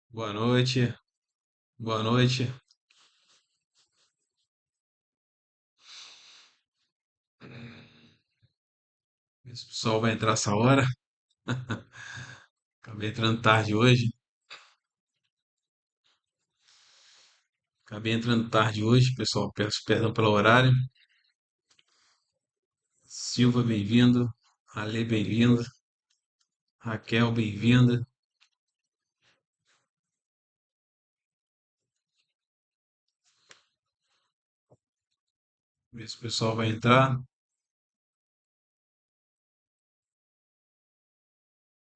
Boa noite, boa noite. Esse pessoal vai entrar essa hora. Acabei entrando tarde hoje. Acabei entrando tarde hoje, pessoal. Peço perdão pelo horário. Silva, bem-vindo. Ale, bem-vindo. Raquel, bem-vinda. Ver se o pessoal vai entrar.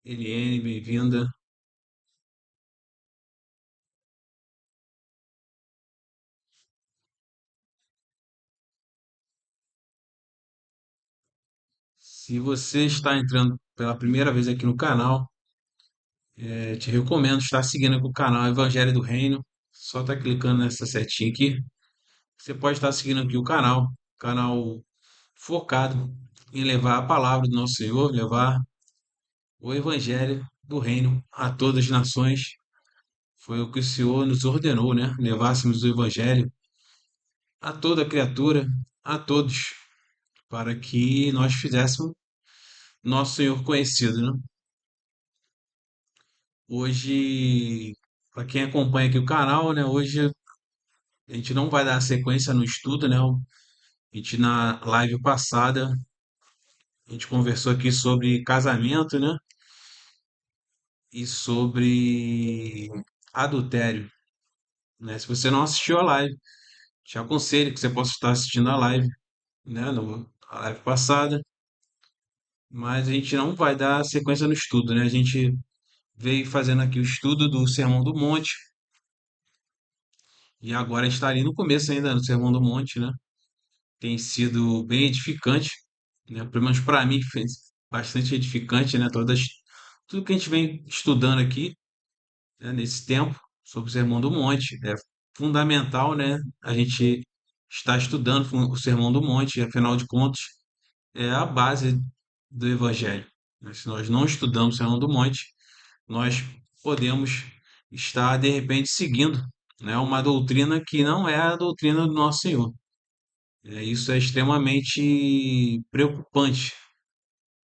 Eliane, bem-vinda. Se você está entrando pela primeira vez aqui no canal, te recomendo estar seguindo aqui o canal Evangelho do Reino. Só tá clicando nessa setinha aqui. Você pode estar seguindo aqui o canal focado em levar a palavra do nosso Senhor, levar o evangelho do reino a todas as nações. Foi o que o Senhor nos ordenou, né? Levássemos o evangelho a toda criatura, a todos, para que nós fizéssemos nosso Senhor conhecido, né? Hoje, para quem acompanha aqui o canal, né? Hoje a gente não vai dar sequência no estudo, né? A gente na live passada, a gente conversou aqui sobre casamento, né? E sobre adultério, né? Se você não assistiu a live, te aconselho que você possa estar assistindo a live, né? A live passada, mas a gente não vai dar sequência no estudo, né? A gente veio fazendo aqui o estudo do Sermão do Monte e agora a gente está ali no começo ainda do Sermão do Monte, né? Tem sido bem edificante, né? Pelo menos para mim foi bastante edificante, né? Tudo que a gente vem estudando aqui, né, nesse tempo sobre o Sermão do Monte. É fundamental, né, a gente estar estudando o Sermão do Monte, afinal de contas, é a base do Evangelho, né? Se nós não estudamos o Sermão do Monte, nós podemos estar, de repente, seguindo, né, uma doutrina que não é a doutrina do nosso Senhor. Isso é extremamente preocupante,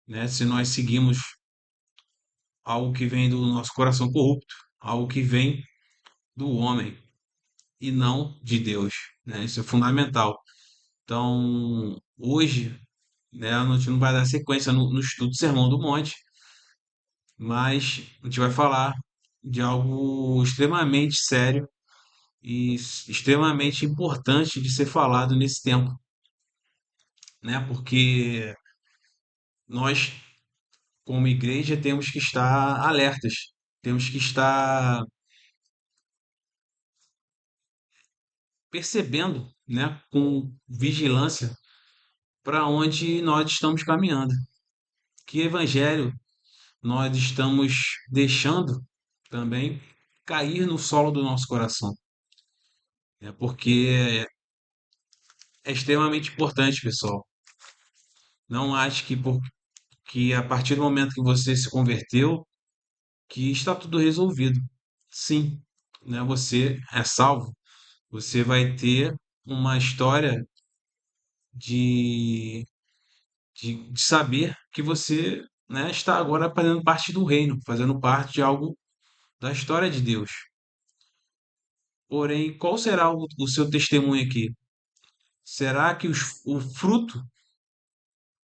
né, se nós seguimos algo que vem do nosso coração corrupto, algo que vem do homem e não de Deus, né? Isso é fundamental. Então, hoje, né, a gente não vai dar sequência no estudo do Sermão do Monte, mas a gente vai falar de algo extremamente sério e extremamente importante de ser falado nesse tempo, né? Porque nós, como igreja, temos que estar alertas, temos que estar percebendo, né, com vigilância para onde nós estamos caminhando. Que evangelho nós estamos deixando também cair no solo do nosso coração, né? Porque é extremamente importante, pessoal. Não acho que a partir do momento que você se converteu, que está tudo resolvido. Sim, né? Você é salvo. Você vai ter uma história de, de saber que você, né, está agora fazendo parte do reino, fazendo parte de algo da história de Deus. Porém, qual será o seu testemunho aqui? Será que o fruto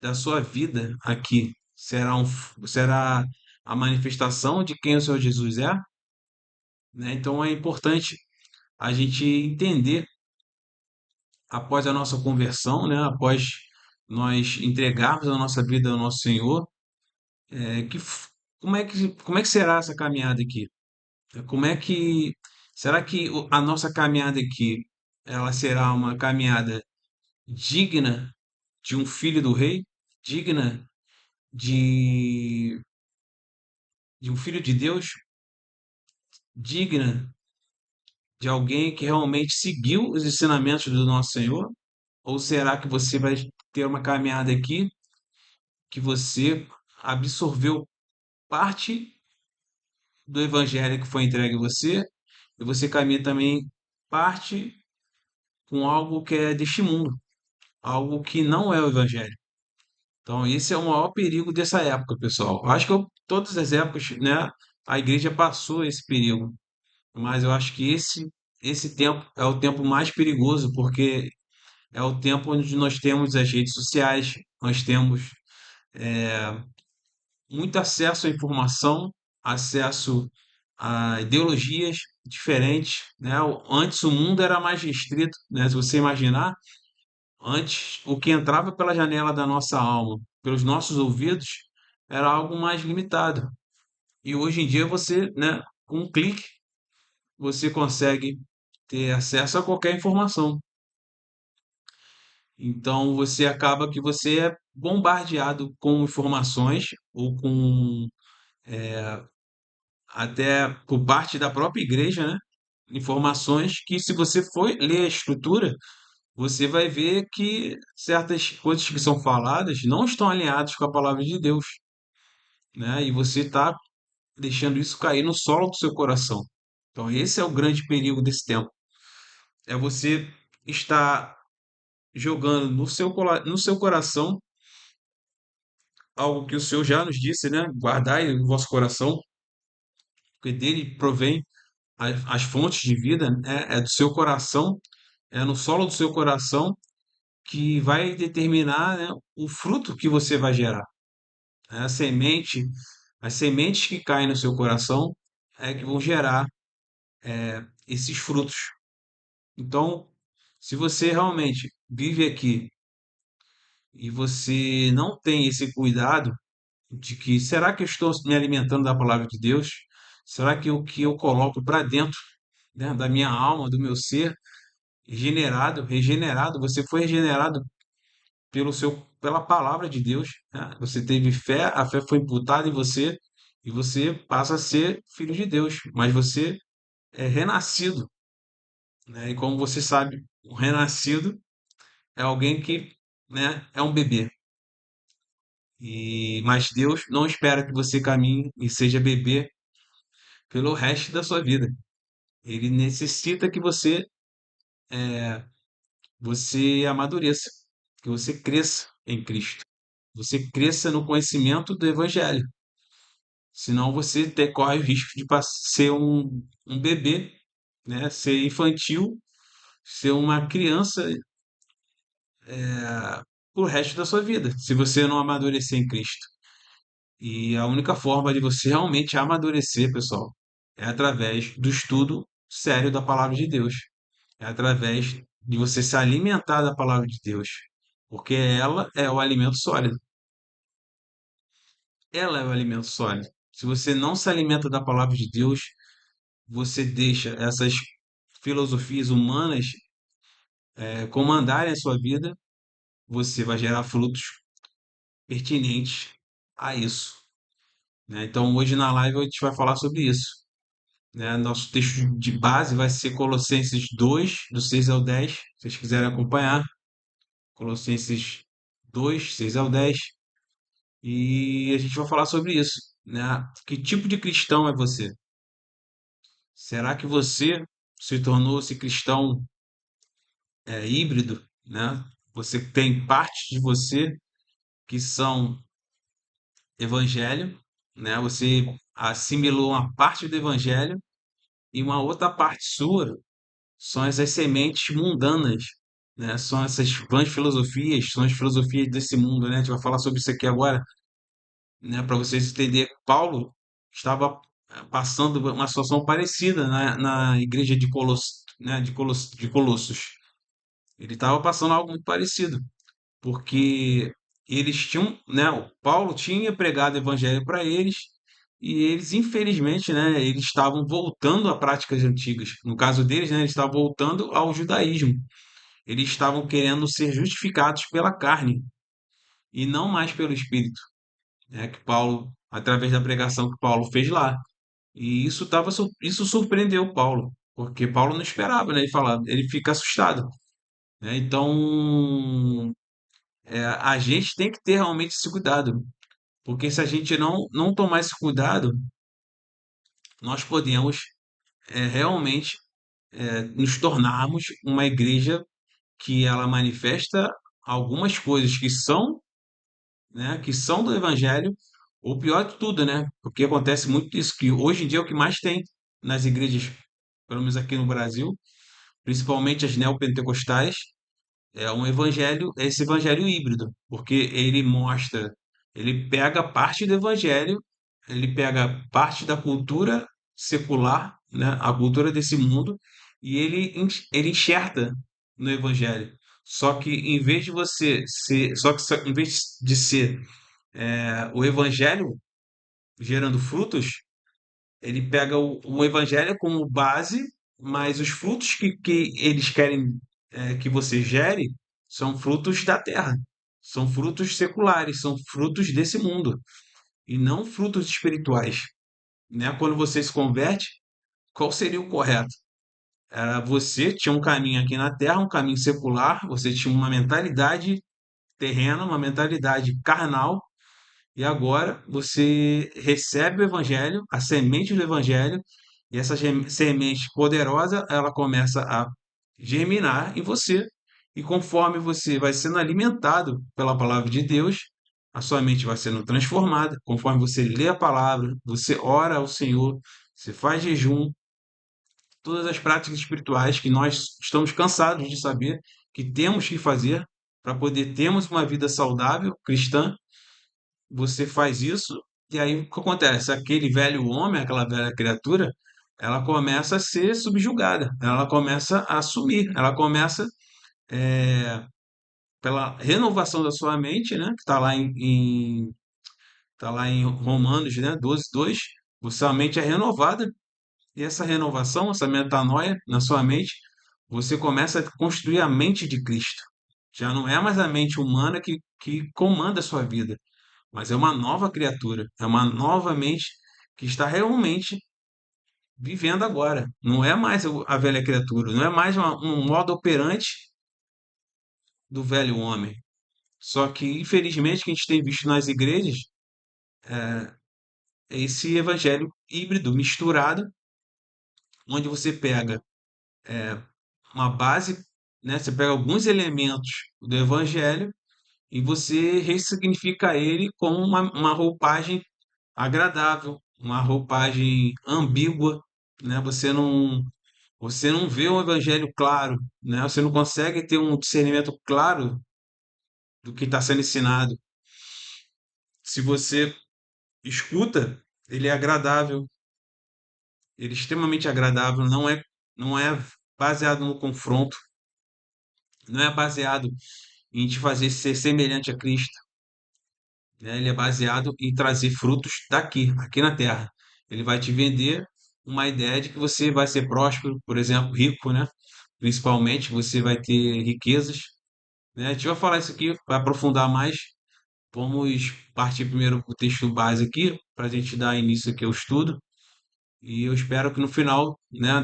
da sua vida aqui será a manifestação de quem o Senhor Jesus é? Né? Então é importante a gente entender após a nossa conversão, né? Após nós entregarmos a nossa vida ao nosso Senhor, é, que, f- como é que será essa caminhada aqui? Como é que será que a nossa caminhada aqui ela será uma caminhada digna de um filho do rei, digna de, de um filho de Deus, digna de alguém que realmente seguiu os ensinamentos do nosso Senhor? Ou será que você vai ter uma caminhada aqui que você absorveu parte do evangelho que foi entregue a você, e você caminha também parte com algo que é deste mundo, algo que não é o evangelho. Então, esse é o maior perigo dessa época, pessoal. Eu acho que todas as épocas, né, a igreja passou esse perigo, mas eu acho que esse tempo é o tempo mais perigoso, porque é o tempo onde nós temos as redes sociais, nós temos muito acesso à informação, acesso a ideologias diferentes, né? Antes o mundo era mais restrito, né? Se você imaginar, antes o que entrava pela janela da nossa alma, pelos nossos ouvidos, era algo mais limitado. E hoje em dia você, né, com um clique, você consegue ter acesso a qualquer informação. Então você acaba que você é bombardeado com informações ou com até por parte da própria igreja, né? Informações que, se você for ler a escritura, você vai ver que certas coisas que são faladas não estão alinhadas com a palavra de Deus, né? E você está deixando isso cair no solo do seu coração. Então, esse é o grande perigo desse tempo. É você estar jogando no seu coração algo que o Senhor já nos disse, né? Guardai o vosso coração, porque dele provém as fontes de vida, né? É do seu coração, é no solo do seu coração que vai determinar, né, o fruto que você vai gerar. A semente, as sementes que caem no seu coração é que vão gerar esses frutos. Então, se você realmente vive aqui e você não tem esse cuidado de que será que eu estou me alimentando da palavra de Deus? Será que o que eu coloco para dentro, né, da minha alma, do meu ser, regenerado, você foi regenerado pela palavra de Deus, né? Você teve fé, a fé foi imputada em você e você passa a ser filho de Deus, mas você é renascido, né? E como você sabe, o renascido é alguém que, né, é um bebê. Mas Deus não espera que você caminhe e seja bebê pelo resto da sua vida. Ele necessita que você amadureça, que você cresça em Cristo. Você cresça no conhecimento do Evangelho. Senão você corre o risco de ser um bebê, né? Ser infantil, ser uma criança pro resto da sua vida, se você não amadurecer em Cristo. E a única forma de você realmente amadurecer, pessoal, é através do estudo sério da palavra de Deus. É através de você se alimentar da palavra de Deus. Porque ela é o alimento sólido. Ela é o alimento sólido. Se você não se alimenta da palavra de Deus, você deixa essas filosofias humanas comandarem a sua vida, você vai gerar frutos pertinentes a isso, né? Então, hoje na live a gente vai falar sobre isso, né? Nosso texto de base vai ser Colossenses 2, do 6 ao 10, se vocês quiserem acompanhar. Colossenses 2, 6 ao 10. E a gente vai falar sobre isso, né? Que tipo de cristão é você? Será que você se tornou esse cristão híbrido, né? Você tem partes de você que são evangelho, né? Você assimilou uma parte do evangelho e uma outra parte sua são essas sementes mundanas, né? São essas vãs filosofias, são as filosofias desse mundo, né? A gente vai falar sobre isso aqui agora, né? Para vocês entenderem, Paulo estava passando uma situação parecida na igreja de Colossos, né? De Colossos. Ele estava passando algo muito parecido, porque eles tinham, né, o Paulo tinha pregado o evangelho para eles e eles, infelizmente, né, eles estavam voltando a práticas antigas. No caso deles, né, eles estavam voltando ao judaísmo. Eles estavam querendo ser justificados pela carne e não mais pelo espírito, né, que Paulo, através da pregação que Paulo fez lá. E isso surpreendeu Paulo, porque Paulo não esperava, né, ele fica assustado, né? Então, a gente tem que ter realmente esse cuidado, porque se a gente não tomar esse cuidado, nós podemos realmente nos tornarmos uma igreja que ela manifesta algumas coisas que são, né, que são do evangelho, ou pior de tudo, né? Porque acontece muito isso, que hoje em dia é o que mais tem nas igrejas, pelo menos aqui no Brasil, principalmente as neopentecostais, é um evangelho, é esse evangelho híbrido, porque ele mostra, ele pega parte do evangelho, ele pega parte da cultura secular, né, a cultura desse mundo, e ele enxerta no evangelho. Só que em vez de você ser, em vez de ser o evangelho gerando frutos, ele pega o evangelho como base, mas os frutos que eles querem que você gere são frutos da terra, são frutos seculares, são frutos desse mundo, e não frutos espirituais. Né? Quando você se converte, qual seria o correto? Era você tinha um caminho aqui na terra, um caminho secular, você tinha uma mentalidade terrena, uma mentalidade carnal, e agora você recebe o evangelho, a semente do evangelho, e essa semente poderosa, ela começa a germinar em você. E conforme você vai sendo alimentado pela palavra de Deus, a sua mente vai sendo transformada. Conforme você lê a palavra, você ora ao Senhor, você faz jejum, todas as práticas espirituais que nós estamos cansados de saber que temos que fazer para poder termos uma vida saudável cristã, você faz isso, e aí o que acontece? Aquele velho homem, aquela velha criatura, ela começa a ser subjugada, ela começa a assumir, ela começa, pela renovação da sua mente, né, que está lá tá lá em Romanos, né, 12:2, sua mente é renovada, e essa renovação, essa metanoia na sua mente, você começa a construir a mente de Cristo. Já não é mais a mente humana que comanda a sua vida, mas é uma nova criatura, é uma nova mente que está realmente vivendo agora. Não é mais a velha criatura, não é mais um modo operante do velho homem. Só que, infelizmente, o que a gente tem visto nas igrejas é esse evangelho híbrido, misturado, onde você pega uma base, né? Você pega alguns elementos do evangelho e você ressignifica ele com uma roupagem agradável, uma roupagem ambígua, né? Você não vê um evangelho claro, né? Você não consegue ter um discernimento claro do que está sendo ensinado. Se você escuta, ele é agradável, ele é extremamente agradável, não é baseado no confronto, não é baseado em te fazer ser semelhante a Cristo, né? Ele é baseado em trazer frutos daqui, aqui na terra. Ele vai te vender uma ideia de que você vai ser próspero, por exemplo, rico, né? Principalmente, você vai ter riquezas, né? A gente vai falar isso aqui, vai aprofundar mais. Vamos partir primeiro para o texto base aqui, para a gente dar início aqui ao estudo. E eu espero que no final, né,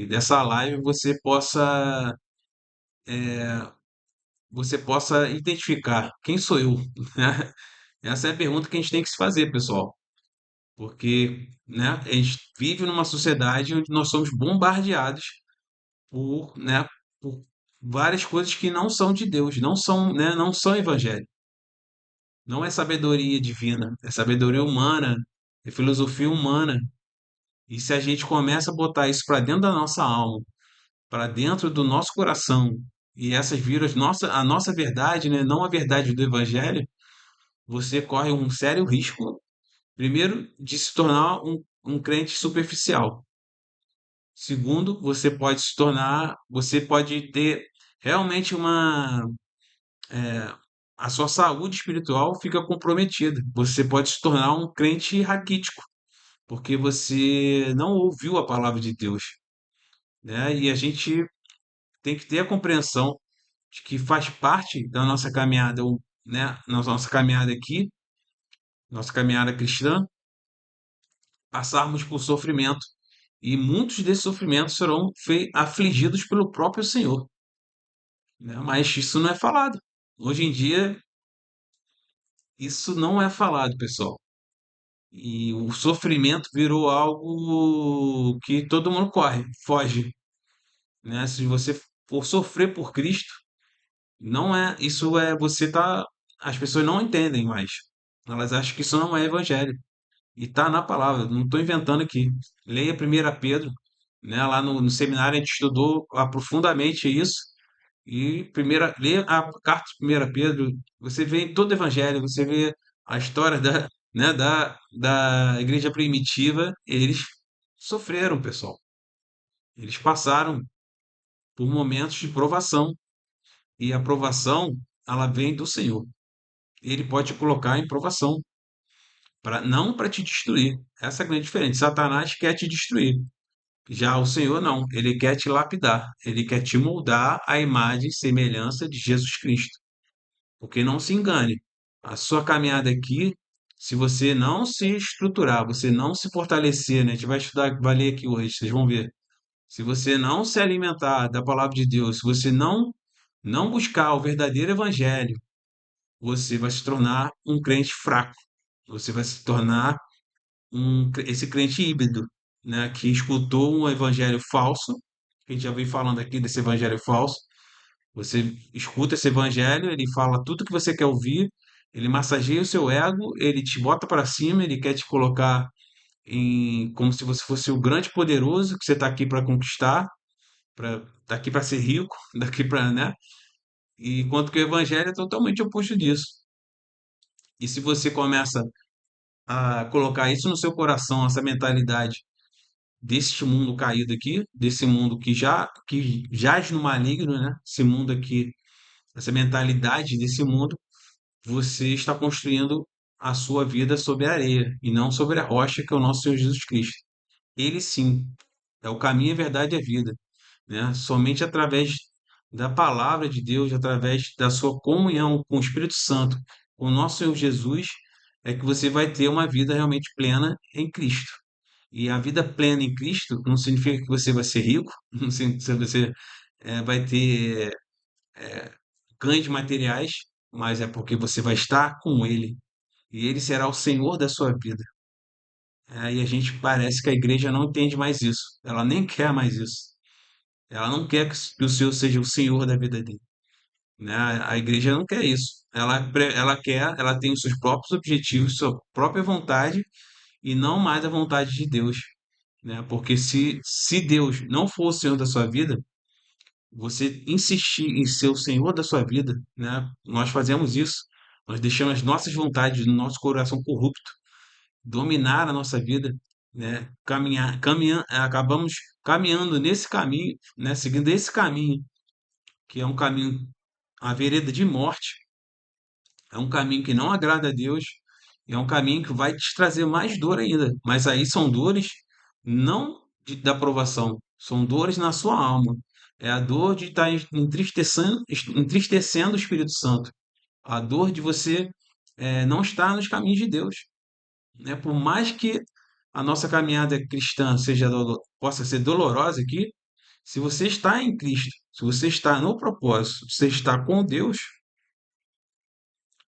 dessa live você possa identificar quem sou eu, né? Essa é a pergunta que a gente tem que se fazer, pessoal, porque, né, a gente vive numa sociedade onde nós somos bombardeados por várias coisas que não são de Deus, não são, né, não são evangelho. Não é sabedoria divina, é sabedoria humana, é filosofia humana. E se a gente começa a botar isso para dentro da nossa alma, para dentro do nosso coração, e essas viram a nossa verdade, né, não a verdade do evangelho, você corre um sério risco, primeiro, de se tornar um crente superficial. Segundo, você pode ter realmente a sua saúde espiritual fica comprometida. Você pode se tornar um crente raquítico, porque você não ouviu a palavra de Deus, né? E a gente tem que ter a compreensão de que faz parte da nossa caminhada, né? Na nossa caminhada aqui, nossa caminhada cristã, passarmos por sofrimento. E muitos desses sofrimentos serão afligidos pelo próprio Senhor, né? Mas isso não é falado. Hoje em dia, isso não é falado, pessoal. E o sofrimento virou algo que todo mundo corre, foge, né? Se você for sofrer por Cristo, não é, isso é você tá, as pessoas não entendem mais. Elas acham que isso não é evangelho. E tá na palavra, não estou inventando aqui. Leia 1 Pedro, né? Lá no seminário a gente estudou profundamente isso. E leia a carta de 1 Pedro, você vê em todo o evangelho, você vê a história né, da igreja primitiva, eles sofreram, pessoal. Eles passaram por momentos de provação. E a provação, ela vem do Senhor. Ele pode te colocar em provação, não para te destruir. Essa é a grande diferença. Satanás quer te destruir. Já o Senhor não, ele quer te lapidar, ele quer te moldar à imagem e semelhança de Jesus Cristo. Porque não se engane, a sua caminhada aqui, se você não se estruturar, você não se fortalecer, né? A gente vai estudar, vai ler aqui hoje, vocês vão ver. Se você não se alimentar da palavra de Deus, se você não buscar o verdadeiro evangelho, você vai se tornar um crente fraco. Você vai se tornar esse crente híbrido, né, que escutou um evangelho falso, que a gente já vem falando aqui desse evangelho falso. Você escuta esse evangelho, ele fala tudo que você quer ouvir, ele massageia o seu ego, ele te bota para cima, ele quer te colocar como se você fosse o grande poderoso que você está aqui para conquistar, tá aqui para ser rico, daqui para, né? E enquanto que o evangelho é totalmente oposto disso. E se você começa a colocar isso no seu coração, essa mentalidade deste mundo caído aqui, desse mundo que jaz no maligno, né? Esse mundo aqui, essa mentalidade desse mundo, você está construindo a sua vida sobre a areia e não sobre a rocha que é o nosso Senhor Jesus Cristo. Ele sim é o caminho, a verdade e a vida, né? Somente através da palavra de Deus, através da sua comunhão com o Espírito Santo, com o nosso Senhor Jesus, é que você vai ter uma vida realmente plena em Cristo. E a vida plena em Cristo não significa que você vai ser rico, não significa que você vai ter ganhos materiais, mas é porque você vai estar com Ele e Ele será o Senhor da sua vida. E a gente parece que a igreja não entende mais isso, ela nem quer mais isso. Ela não quer que o Senhor seja o Senhor da vida dele. Né? A igreja não quer isso. Ela tem os seus próprios objetivos, sua própria vontade e não mais a vontade de Deus, né? Porque se Deus não for o Senhor da sua vida, você insistir em ser o Senhor da sua vida, né? Nós fazemos isso, nós deixamos as nossas vontades no nosso coração corrupto dominar a nossa vida, né? Acabamos caminhando nesse caminho, né? Seguindo esse caminho, que é um caminho, a vereda de morte, é um caminho que não agrada a Deus, é um caminho que vai te trazer mais dor ainda. Mas aí são dores não da provação, são dores na sua alma. É a dor de estar entristecendo o Espírito Santo. A dor de você não estar nos caminhos de Deus. Né? Por mais que a nossa caminhada cristã possa ser dolorosa aqui, se você está em Cristo, se você está no propósito, se você está com Deus,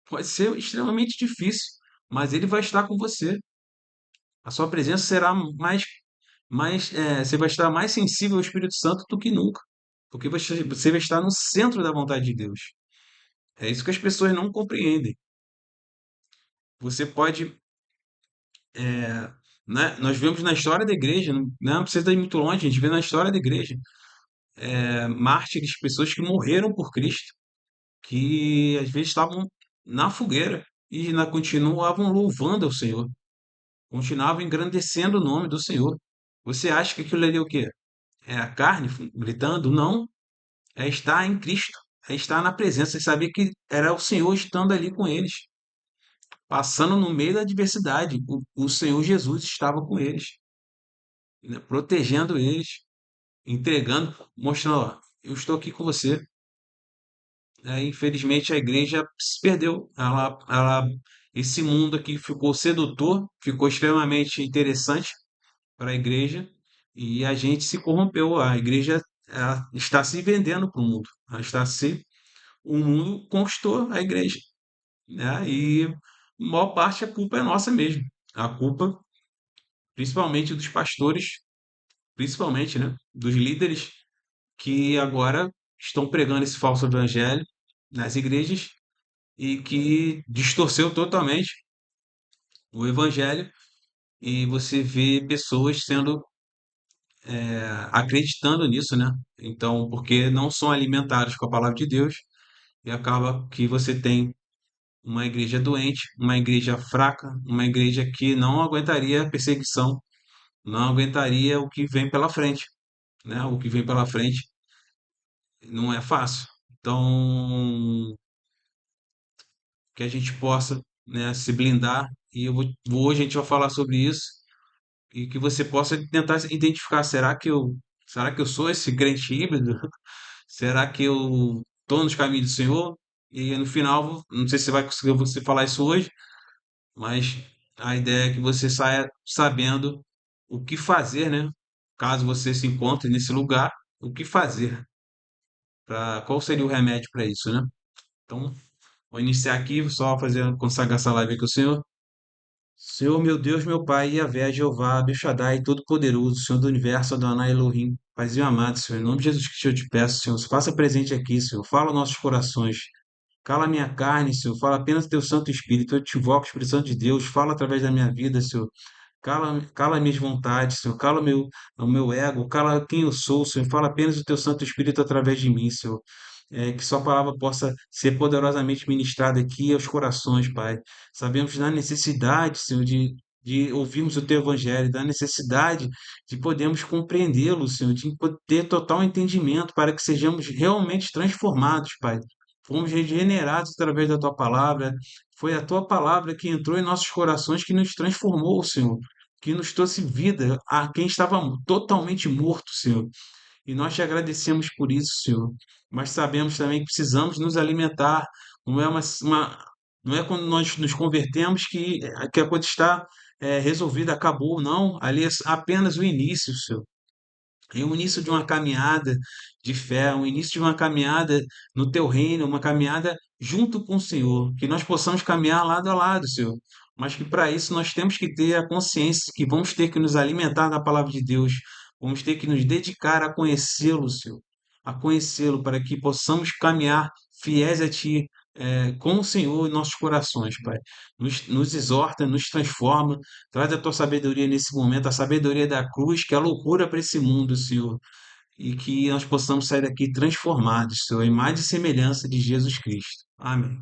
pode ser extremamente difícil, mas Ele vai estar com você. A sua presença será você vai estar mais sensível ao Espírito Santo do que nunca, porque você vai estar no centro da vontade de Deus. É isso que as pessoas não compreendem. Você pode, né? Nós vemos na história da igreja, não precisa ir muito longe, a gente vê na história da igreja, mártires, pessoas que morreram por Cristo, que às vezes estavam na fogueira e continuavam louvando ao Senhor. Continuava engrandecendo o nome do Senhor. Você acha que aquilo ali é o quê? É a carne gritando? Não. É estar em Cristo. É estar na presença. É saber que era o Senhor estando ali com eles. Passando no meio da adversidade. O Senhor Jesus estava com eles. Né? Protegendo eles. Entregando. Mostrando, ó, eu estou aqui com você. Infelizmente a igreja se perdeu. Esse mundo aqui ficou sedutor. Ficou extremamente interessante para a igreja e a gente se corrompeu. A igreja ela está se vendendo para o mundo. O mundo conquistou a igreja, né? E a maior parte a culpa é nossa mesmo. a culpa, principalmente dos pastores, principalmente, né, dos líderes que agora estão pregando esse falso evangelho nas igrejas e que distorceu totalmente o evangelho e você vê pessoas sendo acreditando nisso, né? Então, porque não são alimentados com a palavra de Deus e acaba que você tem uma igreja doente, uma igreja fraca, uma igreja que não aguentaria a perseguição, não aguentaria o que vem pela frente, né? O que vem pela frente não é fácil. Então, que a gente possa, né, se blindar e hoje a gente vai falar sobre isso e que você possa tentar identificar, será que eu sou esse crente híbrido? Será que eu estou nos caminhos do Senhor? E no final, não sei se você vai conseguir você falar isso hoje, mas a ideia é que você saia sabendo o que fazer, né? Caso você se encontre nesse lugar, o que fazer? Qual seria o remédio para isso, né? Então, vou iniciar aqui, só fazer consagrar essa live aqui com o Senhor. Senhor, meu Deus, meu Pai, Yahvé, Jeová, Abel Shaddai, Todo-Poderoso, Senhor do Universo, Adonai Elohim, Paizinho amado, Senhor, em nome de Jesus Cristo eu te peço, Senhor, se faça presente aqui, Senhor, fala aos nossos corações, cala a minha carne, Senhor, fala apenas teu Santo Espírito, eu te invoco, Espírito Santo de Deus, fala através da minha vida, Senhor, cala minhas vontades, Senhor, cala o meu ego, cala quem eu sou, Senhor, fala apenas o teu Santo Espírito através de mim, Senhor. Que sua palavra possa ser poderosamente ministrada aqui aos corações, Pai. Sabemos da necessidade, Senhor, de ouvirmos o teu evangelho, da necessidade de podermos compreendê-lo, Senhor, de ter total entendimento para que sejamos realmente transformados, Pai. Fomos regenerados através da tua palavra. Foi a tua palavra que entrou em nossos corações que nos transformou, Senhor, que nos trouxe vida a quem estava totalmente morto, Senhor. E nós te agradecemos por isso, Senhor. Mas sabemos também que precisamos nos alimentar. Não é não é quando nós nos convertemos que a coisa está resolvida, acabou. Não, ali é apenas o início, Senhor. É o início de uma caminhada de fé, um início de uma caminhada no teu reino, uma caminhada junto com o Senhor, que nós possamos caminhar lado a lado, Senhor. Mas que para isso nós temos que ter a consciência que vamos ter que nos alimentar da palavra de Deus, vamos ter que nos dedicar a conhecê-lo, Senhor, a conhecê-lo, para que possamos caminhar fiéis a Ti, com o Senhor em nossos corações, Pai. Nos exorta, nos transforma, traz a tua sabedoria nesse momento, a sabedoria da cruz, que é a loucura para esse mundo, Senhor. E que nós possamos sair daqui transformados, Senhor, em mais de semelhança de Jesus Cristo. Amém.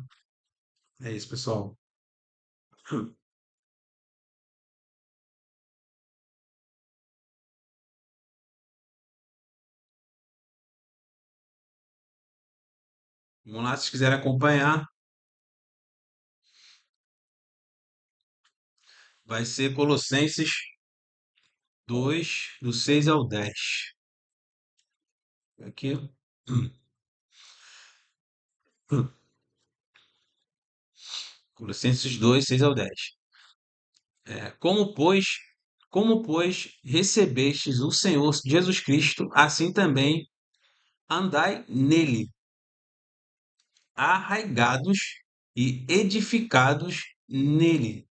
É isso, pessoal. Vamos lá, se quiserem acompanhar, vai ser Colossenses 2, do 6 ao 10. Aqui. Colossenses 2, 6 ao 10. É, como pois recebestes o Senhor Jesus Cristo, assim também andai nele, arraigados e edificados nele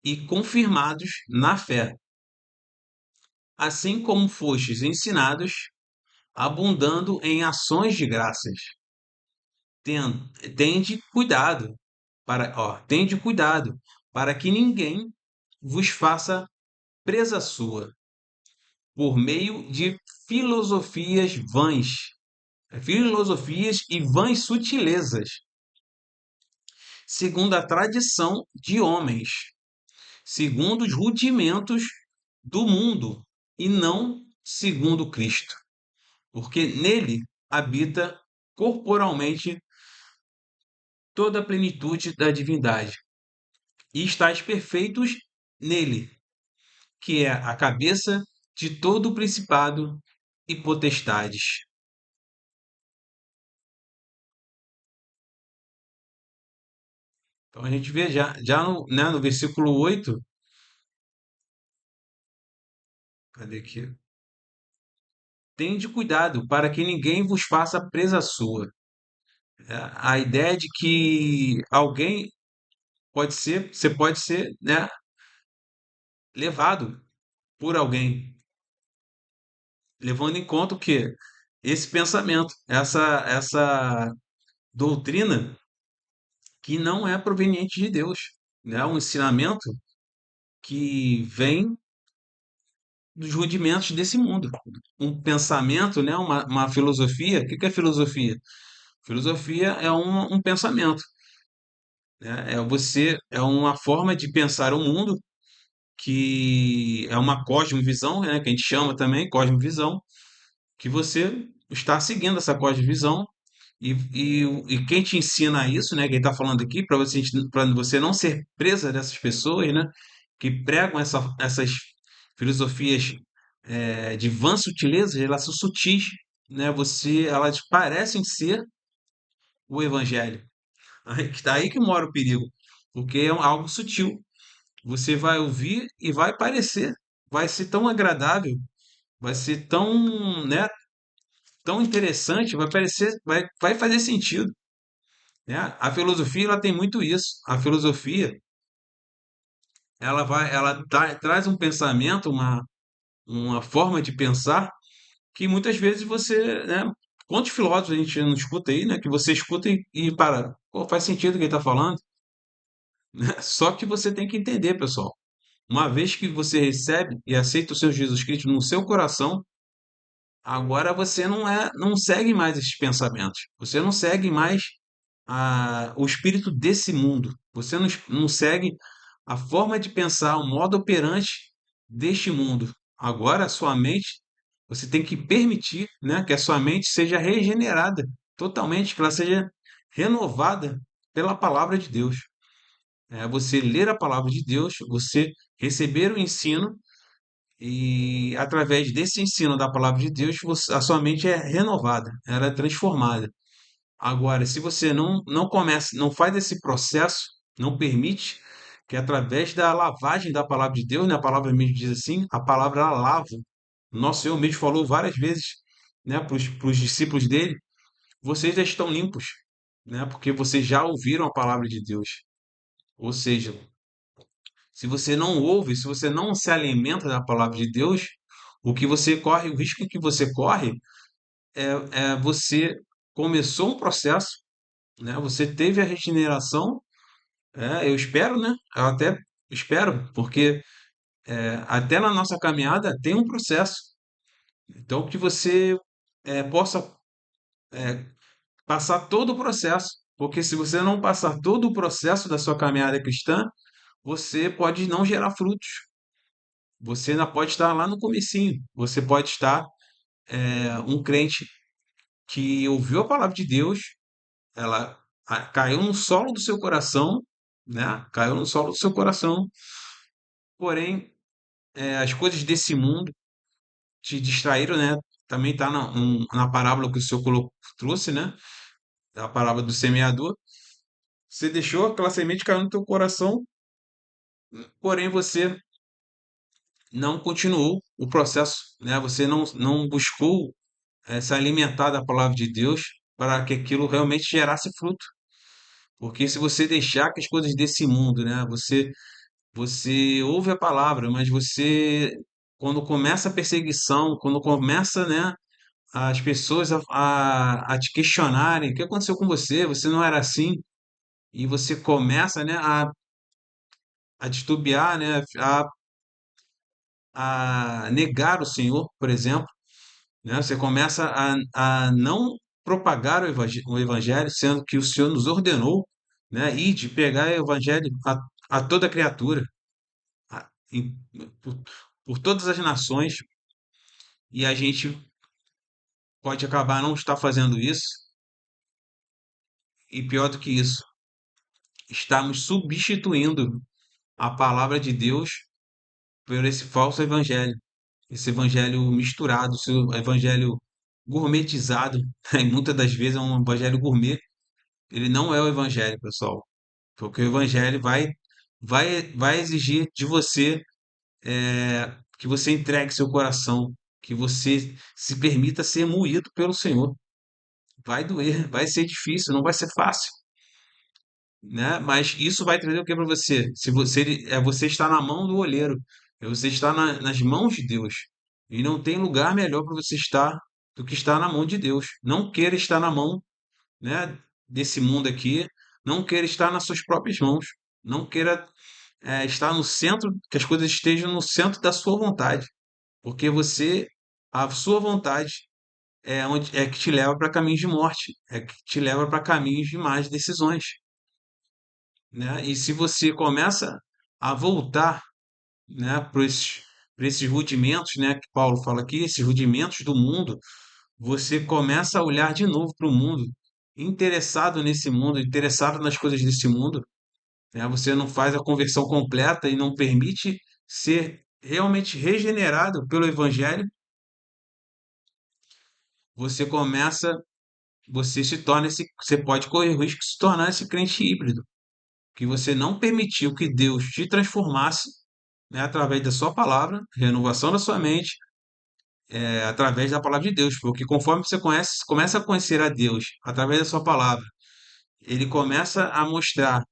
e confirmados na fé, assim como fostes ensinados, abundando em ações de graças. Tende cuidado tende cuidado para que ninguém vos faça presa sua por meio de filosofias vãs, filosofias e vãs sutilezas, segundo a tradição de homens, segundo os rudimentos do mundo, e não segundo Cristo, porque nele habita corporalmente toda a plenitude da divindade, e estáis perfeitos nele, que é a cabeça de todo o principado e potestades. Então a gente vê já no, né, no versículo 8, cadê aqui? Tende cuidado para que ninguém vos faça presa sua. A ideia de que alguém você pode ser, né? levado por alguém, levando em conta o quê? Esse pensamento, essa doutrina que não é proveniente de Deus, né? Um ensinamento que vem dos rudimentos desse mundo. Um pensamento, né? Uma filosofia. O que que é filosofia? Filosofia é um pensamento, né? É uma forma de pensar o mundo que é uma cosmovisão, né? Que a gente chama também cosmovisão, que você está seguindo essa cosmovisão e quem te ensina isso, né? Quem está falando aqui para você não ser presa dessas pessoas, né? Que pregam essas filosofias de vã sutileza, elas são sutis, né? Elas parecem ser o evangelho. Aí que mora o perigo, porque é algo sutil. Você vai ouvir e vai parecer, vai ser tão agradável, vai ser tão, né, tão interessante, vai fazer sentido, né? A filosofia ela tem muito isso. A filosofia traz um pensamento, uma forma de pensar que muitas vezes você, né? Quantos filósofos a gente não escuta aí, né? Que você escuta e para, pô, faz sentido o que ele está falando, né? Só que você tem que entender, pessoal. Uma vez que você recebe e aceita o seu Jesus Cristo no seu coração, agora você não segue mais esses pensamentos. Você não segue mais o espírito desse mundo. Você não segue a forma de pensar, o modo operante deste mundo. Agora, a sua mente, você tem que permitir, né, que a sua mente seja regenerada totalmente, que ela seja renovada pela palavra de Deus. É você ler a palavra de Deus, você receber o ensino e através desse ensino da palavra de Deus, a sua mente é renovada, ela é transformada. Agora, se você não começa, não faz esse processo, não permite que através da lavagem da palavra de Deus, né, a palavra mesmo diz assim, a palavra ela lava. Nosso Senhor mesmo falou várias vezes, né, para os discípulos dele, vocês já estão limpos, né, porque vocês já ouviram a palavra de Deus. Ou seja, se você não ouve, se você não se alimenta da palavra de Deus, o risco que você corre é você começou um processo, né? Você teve a regeneração, eu espero, né? Eu até espero, porque até na nossa caminhada tem um processo. Então, que você possa passar todo o processo, porque se você não passar todo o processo da sua caminhada cristã, você pode não gerar frutos. Você ainda pode estar lá no comecinho. Você pode estar um crente que ouviu a palavra de Deus, ela caiu no solo do seu coração, né? Caiu no solo do seu coração. Porém, as coisas desse mundo te distraíram, né? Também está na parábola que o senhor trouxe, né? A parábola do semeador. Você deixou aquela semente cair no teu coração, porém você não continuou o processo, né? Você não buscou se alimentar da palavra de Deus para que aquilo realmente gerasse fruto. Porque se você deixar que as coisas desse mundo, né? Você ouve a palavra, mas quando começa a perseguição, quando começa, né, as pessoas a te questionarem, o que aconteceu com você? Você não era assim. E você começa, né, a titubear, né, a negar o Senhor, por exemplo, né? Você começa a não propagar o evangelho, sendo que o Senhor nos ordenou, né, e de pegar o evangelho a toda criatura, a- em- por, por todas as nações, e a gente pode acabar não estar fazendo isso, e pior do que isso, estamos substituindo a palavra de Deus por esse falso evangelho, esse evangelho misturado, esse evangelho gourmetizado, e muitas das vezes é um evangelho gourmet. Ele não é o evangelho, pessoal, porque o evangelho vai exigir de você que você entregue seu coração, que você se permita ser moído pelo Senhor. Vai doer, vai ser difícil, não vai ser fácil, né? Mas isso vai trazer o que para você? Se você está na mão do olheiro, Você está nas mãos de Deus. E não tem lugar melhor para você estar do que estar na mão de Deus. Não queira estar na mão, né, desse mundo aqui. Não queira estar nas suas próprias mãos. Não queira estar no centro, que as coisas estejam no centro da sua vontade. Porque a sua vontade é que te leva para caminhos de morte, é que te leva para caminhos de más decisões, né? E se você começa a voltar, né, para esses rudimentos, né, que Paulo fala aqui, esses rudimentos do mundo, você começa a olhar de novo para o mundo, interessado nesse mundo, interessado nas coisas desse mundo, né? Você não faz a conversão completa e não permite ser realmente regenerado pelo Evangelho. Você começa, você se torna você pode correr o risco de se tornar esse crente híbrido, que você não permitiu que Deus te transformasse, né, através da sua palavra, renovação da sua mente, através da palavra de Deus, porque conforme você começa a conhecer a Deus através da sua palavra, ele começa a mostrar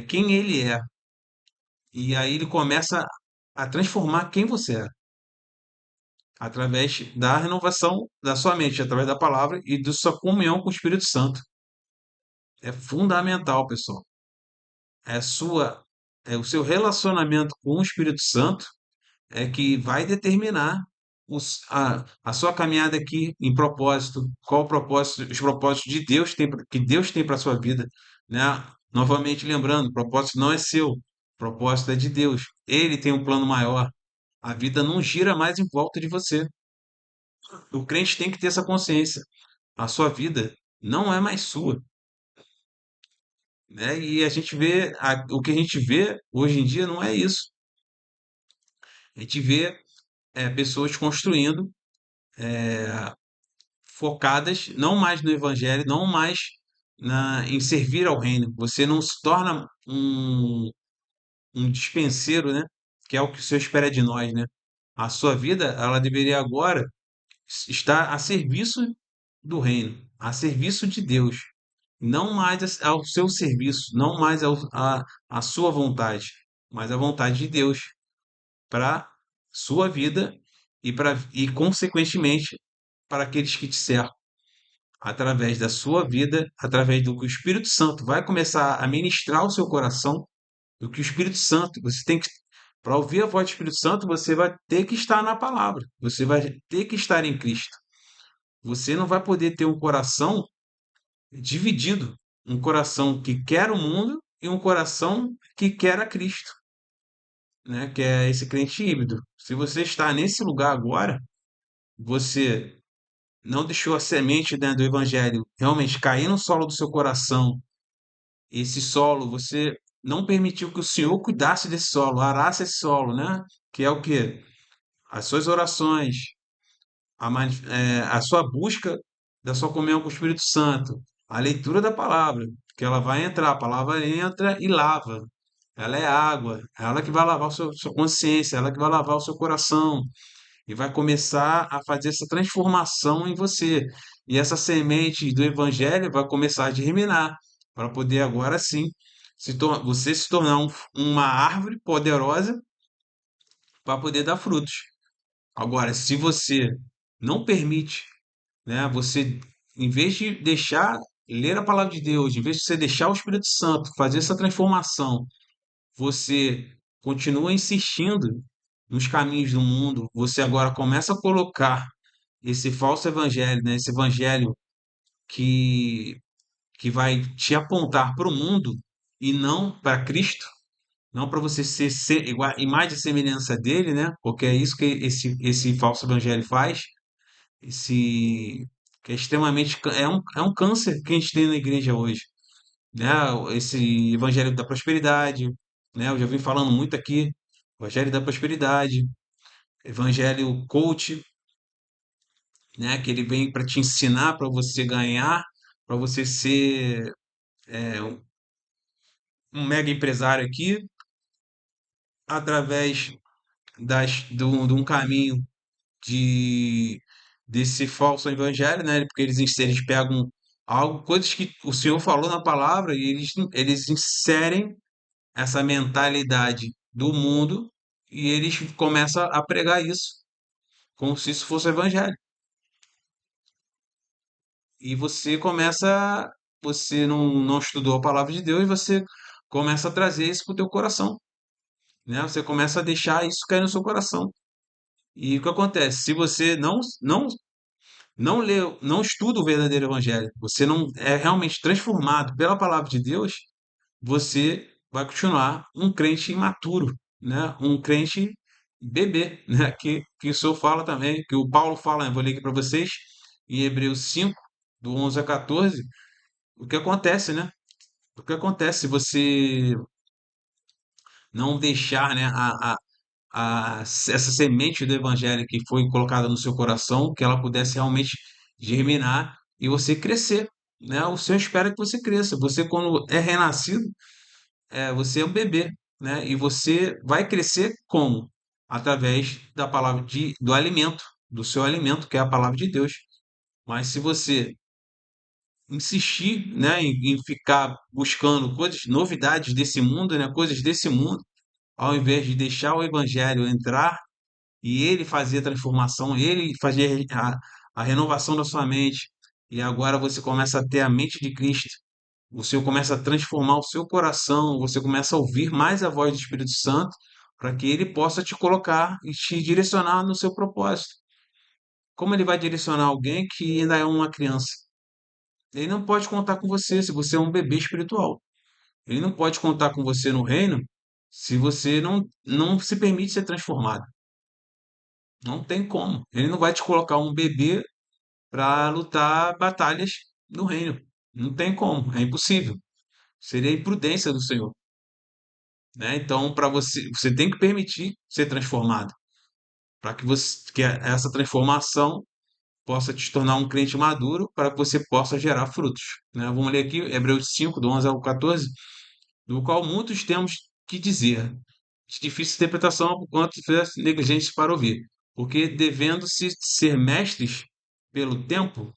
quem ele é, e aí ele começa a transformar quem você é, através da renovação da sua mente, através da palavra e da sua comunhão com o Espírito Santo. É fundamental, pessoal. É a sua, é o seu relacionamento com o Espírito Santo é que vai determinar a sua caminhada aqui em propósito, qual o propósito, os propósitos de Deus que Deus tem para a sua vida, né? Novamente lembrando, o propósito não é seu, o propósito é de Deus. Ele tem um plano maior. A vida não gira mais em volta de você. O crente tem que ter essa consciência. A sua vida não é mais sua, né? E a gente vê, o que a gente vê hoje em dia não é isso. A gente vê pessoas construindo focadas não mais no evangelho, não mais em servir ao reino. Você não se torna um dispenseiro, né? Que é o que o Senhor espera de nós, né? A sua vida, ela deveria agora estar a serviço do reino, a serviço de Deus, não mais ao seu serviço, não mais a sua vontade, mas a vontade de Deus para sua vida e consequentemente para aqueles que te cercam, através da sua vida, através do que o Espírito Santo vai começar a ministrar o seu coração, do que o Espírito Santo, você tem que para ouvir a voz do Espírito Santo, você vai ter que estar na palavra, você vai ter que estar em Cristo. Você não vai poder ter um coração dividido, um coração que quer o mundo e um coração que quer a Cristo, né? Que é esse crente híbrido. Se você está nesse lugar agora, você não deixou a semente, né, do evangelho realmente cair no solo do seu coração. Esse solo, você não permitiu que o Senhor cuidasse desse solo, arasse esse solo, né? Que é o quê? As suas orações, a sua busca da sua comunhão com o Espírito Santo, a leitura da palavra, que ela vai entrar, a palavra entra e lava. Ela é água, é ela que vai lavar sua consciência, ela que vai lavar o seu coração e vai começar a fazer essa transformação em você. E essa semente do evangelho vai começar a germinar, para poder agora sim você se tornar uma árvore poderosa para poder dar frutos. Agora, se você não permite, né, você, em vez de deixar ler a palavra de Deus, em vez de você deixar o Espírito Santo fazer essa transformação, você continua insistindo nos caminhos do mundo, você agora começa a colocar esse falso evangelho, né? Esse evangelho que, que vai te apontar para o mundo e não para Cristo, não para você ser igual, imagem e semelhança dele, né? Porque é isso que esse falso evangelho faz, esse que é extremamente é um câncer que a gente tem na igreja hoje, né? Esse evangelho da prosperidade, né? Eu já vim falando muito aqui, evangelho da prosperidade, evangelho coach, né? Que ele vem para te ensinar, para você ganhar, para você ser um mega empresário aqui, através de um caminho de desse falso evangelho, né? Porque eles pegam algo, coisas que o Senhor falou na palavra e eles inserem essa mentalidade do mundo e eles começam a pregar isso, como se isso fosse o evangelho. E você não estudou a palavra de Deus, e você começa a trazer isso para o teu coração, né? Você começa a deixar isso cair no seu coração. E o que acontece? Se você não lê, não estuda o verdadeiro evangelho, você não é realmente transformado pela palavra de Deus, você vai continuar um crente imaturo, né? Um crente bebê, né? Que o senhor fala também, que o Paulo fala, eu vou ler aqui para vocês, em Hebreus 5, do 11 a 14, o que acontece, né? O que acontece se você não deixar, né, essa semente do evangelho que foi colocada no seu coração, que ela pudesse realmente germinar e você crescer, né? O Senhor espera que você cresça. Você, quando é renascido, você é um bebê, né? E você vai crescer como? Através da palavra do alimento, do seu alimento, que é a palavra de Deus. Mas se você insistir, né, em ficar buscando coisas, novidades desse mundo, né, coisas desse mundo, ao invés de deixar o evangelho entrar e ele fazer a transformação, ele fazer a renovação da sua mente, e agora você começa a ter a mente de Cristo, o Senhor começa a transformar o seu coração, você começa a ouvir mais a voz do Espírito Santo, para que ele possa te colocar e te direcionar no seu propósito. Como ele vai direcionar alguém que ainda é uma criança? Ele não pode contar com você se você é um bebê espiritual. Ele não pode contar com você no reino se você não se permite ser transformado. Não tem como. Ele não vai te colocar um bebê para lutar batalhas no reino. Não tem como. É impossível. Seria imprudência do Senhor, né? Então, para você tem que permitir ser transformado, para que essa transformação possa te tornar um crente maduro, para que você possa gerar frutos, né? Vamos ler aqui Hebreus 5, do 11 ao 14, do qual muitos temos que dizer, de difícil interpretação, por quanto tivesse negligentes para ouvir, porque devendo-se ser mestres pelo tempo,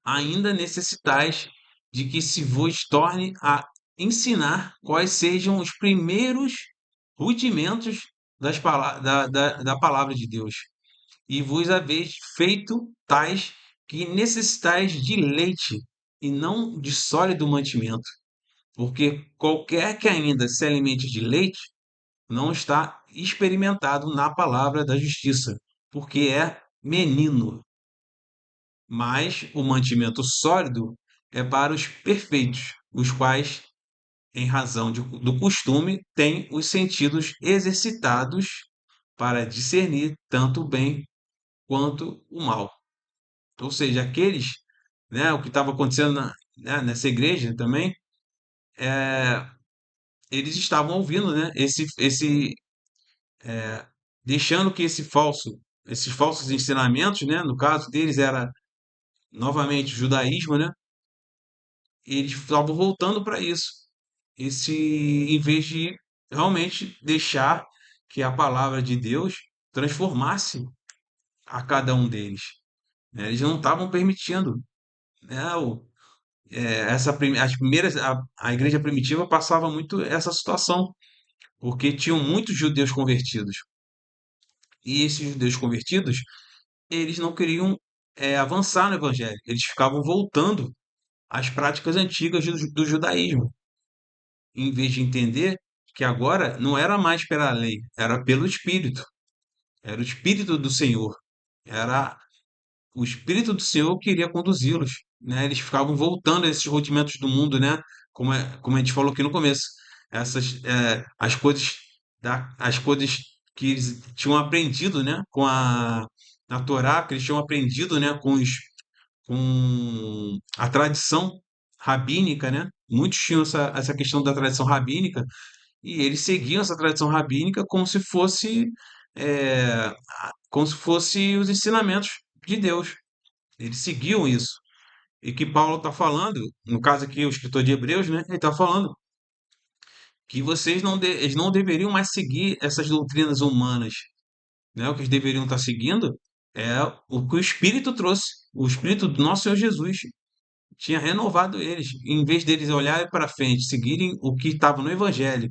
ainda necessitais de que se vos torne a ensinar quais sejam os primeiros rudimentos da palavra de Deus. E vos haveis feito tais que necessitais de leite e não de sólido mantimento, porque qualquer que ainda se alimente de leite não está experimentado na palavra da justiça, porque é menino. Mas o mantimento sólido é para os perfeitos, os quais, em razão do costume, têm os sentidos exercitados para discernir tanto o bem quanto o mal. Ou seja, aqueles, né, o que estava acontecendo né, nessa igreja também, é, eles estavam ouvindo, né, deixando que esses falsos ensinamentos, né, no caso deles era novamente o judaísmo, né, eles estavam voltando para isso. Em vez de realmente deixar que a palavra de Deus transformasse a cada um deles, né? Eles não estavam permitindo, né? As primeiras, a igreja primitiva passava muito essa situação, porque tinham muitos judeus convertidos. E esses judeus convertidos, eles não queriam avançar no evangelho, eles ficavam voltando às práticas antigas do judaísmo, em vez de entender que agora não era mais pela lei, era pelo Espírito, era o Espírito do Senhor, era o Espírito do Senhor que iria conduzi-los, né? Eles ficavam voltando a esses rudimentos do mundo, né? Como a gente falou aqui no começo, as coisas que eles tinham aprendido, né? Com a Torá, que eles tinham aprendido, né? Com a tradição rabínica, né? Muitos tinham essa questão da tradição rabínica e eles seguiam essa tradição rabínica como se fosse os ensinamentos de Deus. Eles seguiam isso. E que Paulo está falando, no caso aqui, o escritor de Hebreus, né? Ele está falando que eles não deveriam mais seguir essas doutrinas humanas, né? O que eles deveriam estar seguindo é o que o Espírito trouxe. O Espírito do nosso Senhor Jesus tinha renovado eles. Em vez deles olharem para frente, seguirem o que estava no Evangelho,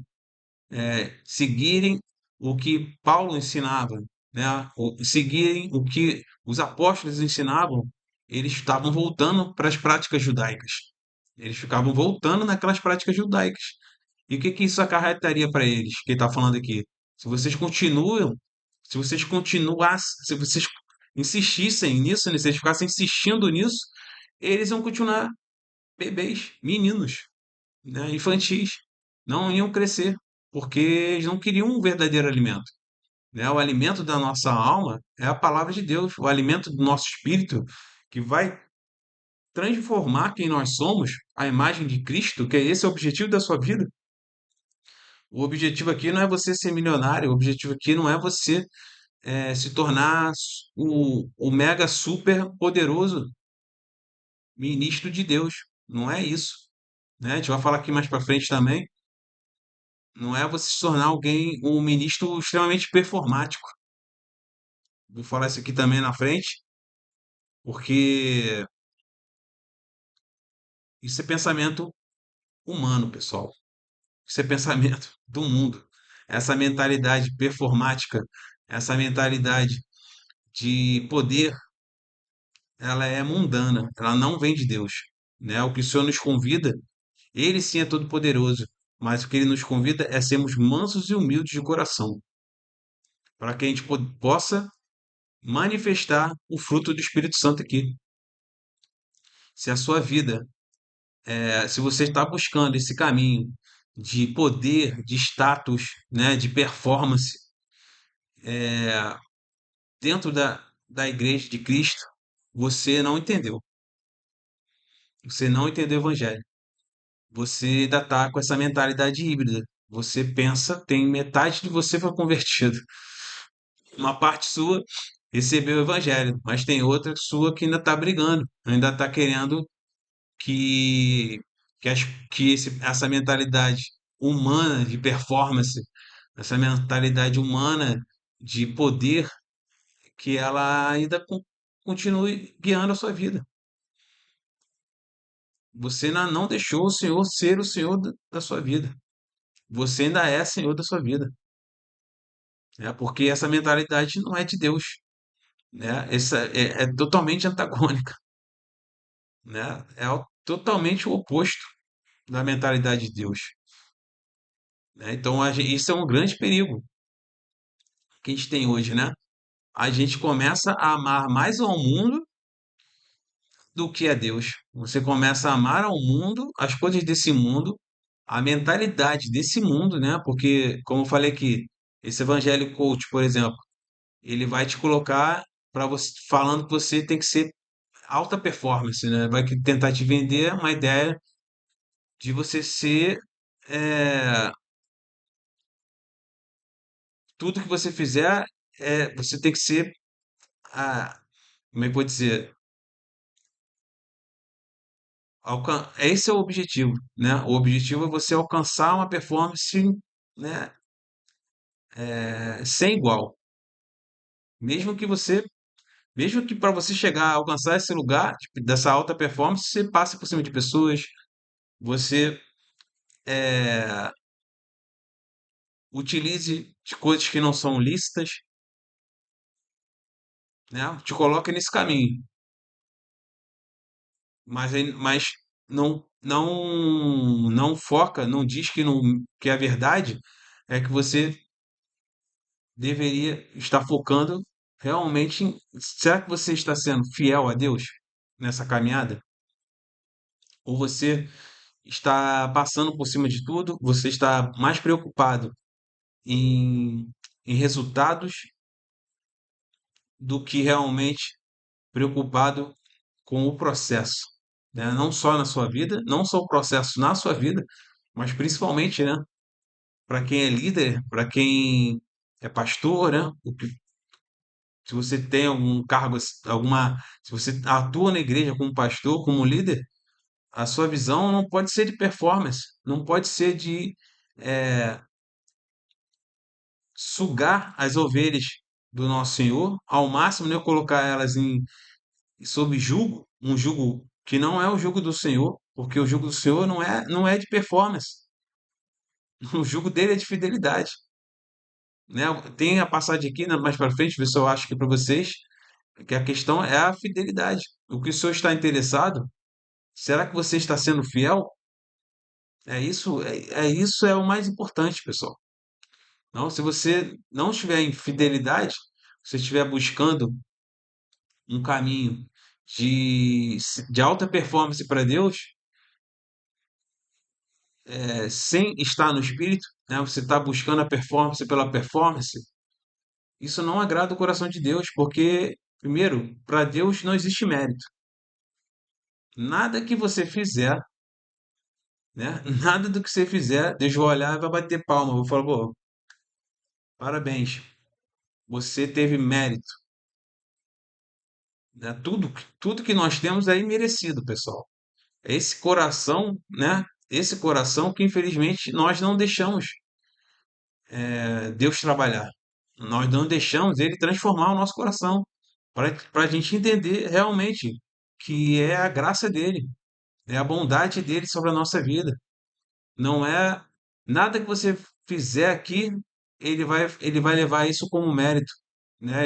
seguirem o que Paulo ensinava, né? Seguirem o que os apóstolos ensinavam, eles estavam voltando para as práticas judaicas. Eles ficavam voltando naquelas práticas judaicas. E o que que isso acarretaria para eles? Que ele está falando aqui. Se vocês continuam, se vocês continuassem, se vocês insistissem nisso, né? Se eles ficassem insistindo nisso, eles iam continuar bebês, meninos, né? Infantis. Não iam crescer, porque eles não queriam um verdadeiro alimento, né? O alimento da nossa alma é a palavra de Deus, o alimento do nosso espírito, que vai transformar quem nós somos, a imagem de Cristo, que é esse o objetivo da sua vida. O objetivo aqui não é você ser milionário, o objetivo aqui não é você se tornar o mega super poderoso ministro de Deus. Não é isso, né? A gente vai falar aqui mais para frente também. Não é você se tornar alguém, um ministro extremamente performático. Vou falar isso aqui também na frente, porque isso é pensamento humano, pessoal. Isso é pensamento do mundo. Essa mentalidade performática, essa mentalidade de poder, ela é mundana, ela não vem de Deus, né? O que o Senhor nos convida, ele sim é todo poderoso, mas o que ele nos convida é sermos mansos e humildes de coração, para que a gente possa manifestar o fruto do Espírito Santo aqui. Se a sua vida, se você está buscando esse caminho de poder, de status, né, de performance dentro da igreja de Cristo, você não entendeu. Você não entendeu o evangelho. Você ainda está com essa mentalidade híbrida. Você pensa, tem metade de você foi convertido. Uma parte sua recebeu o evangelho, mas tem outra sua que ainda está brigando, ainda está querendo que, que, essa mentalidade humana de performance, essa mentalidade humana de poder, que ela ainda continue guiando a sua vida. Você ainda não deixou o Senhor ser o Senhor da sua vida. Você ainda é Senhor da sua vida, né? Porque essa mentalidade não é de Deus, né? Essa é totalmente antagônica, né? Totalmente o oposto da mentalidade de Deus, né? Então isso é um grande perigo que a gente tem hoje, né? A gente começa a amar mais ao mundo do que a Deus. Você começa a amar ao mundo, as coisas desse mundo, a mentalidade desse mundo, né? Porque, como eu falei aqui, esse evangelho coach, por exemplo, ele vai te colocar para você falando que você tem que ser alta performance, né? Vai tentar te vender uma ideia de você ser é, tudo que você fizer, você tem que ser como é que eu vou dizer? Esse é o objetivo, né? O objetivo é você alcançar uma performance, né, sem igual. Mesmo que você, mesmo que para você chegar a alcançar esse lugar, tipo, dessa alta performance, você passe por cima de pessoas, você é, utilize de coisas que não são lícitas, né? Te coloca nesse caminho, mas não foca, não diz que não, que a verdade é que você deveria estar focando realmente em, será que você está sendo fiel a Deus nessa caminhada? Ou você está passando por cima de tudo? Você está mais preocupado em, em resultados do que realmente preocupado com o processo, né? Não só na sua vida, não só o processo na sua vida, mas principalmente, né, para quem é líder, para quem é pastor, né? Se você tem algum cargo, se você atua na igreja como pastor, como líder, a sua visão não pode ser de performance, não pode ser de eh, sugar as ovelhas do nosso Senhor ao máximo, né, colocar elas sob jugo, um jugo que não é o jugo do Senhor, porque o jugo do Senhor não é de performance, o jugo dele é de fidelidade. né? Tem a passagem aqui, né, mais para frente, ver se eu acho que para vocês, que a questão é a fidelidade. O que o senhor está interessado? Será que você está sendo fiel? Isso é o mais importante, pessoal. Não, se você não estiver em fidelidade, se você estiver buscando um caminho de alta performance para Deus, sem estar no espírito, né? Você está buscando a performance pela performance, isso não agrada o coração de Deus, porque, primeiro, para Deus não existe mérito. Nada que você fizer, né? Nada do que você fizer, Deus vai olhar e vai bater palma. Vou falar, pô, parabéns, você teve mérito, né? Tudo que nós temos é imerecido, pessoal. Esse coração, né? Esse coração que infelizmente nós não deixamos Deus trabalhar. Nós não deixamos Ele transformar o nosso coração para a gente entender realmente que é a graça dele, é a bondade dele sobre a nossa vida. Não é nada que você fizer aqui, ele vai levar isso como mérito, né?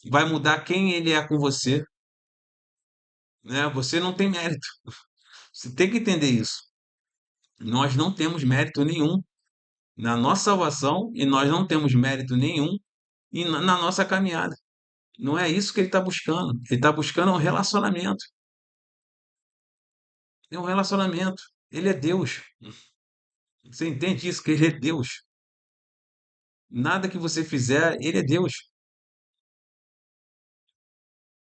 Vai mudar quem ele é com você, né? Você não tem mérito. Você tem que entender isso. Nós não temos mérito nenhum na nossa salvação e nós não temos mérito nenhum na nossa caminhada. Não é isso que ele está buscando. Ele está buscando um relacionamento. É um relacionamento. Ele é Deus. Você entende isso? Que ele é Deus. Nada que você fizer, ele é Deus.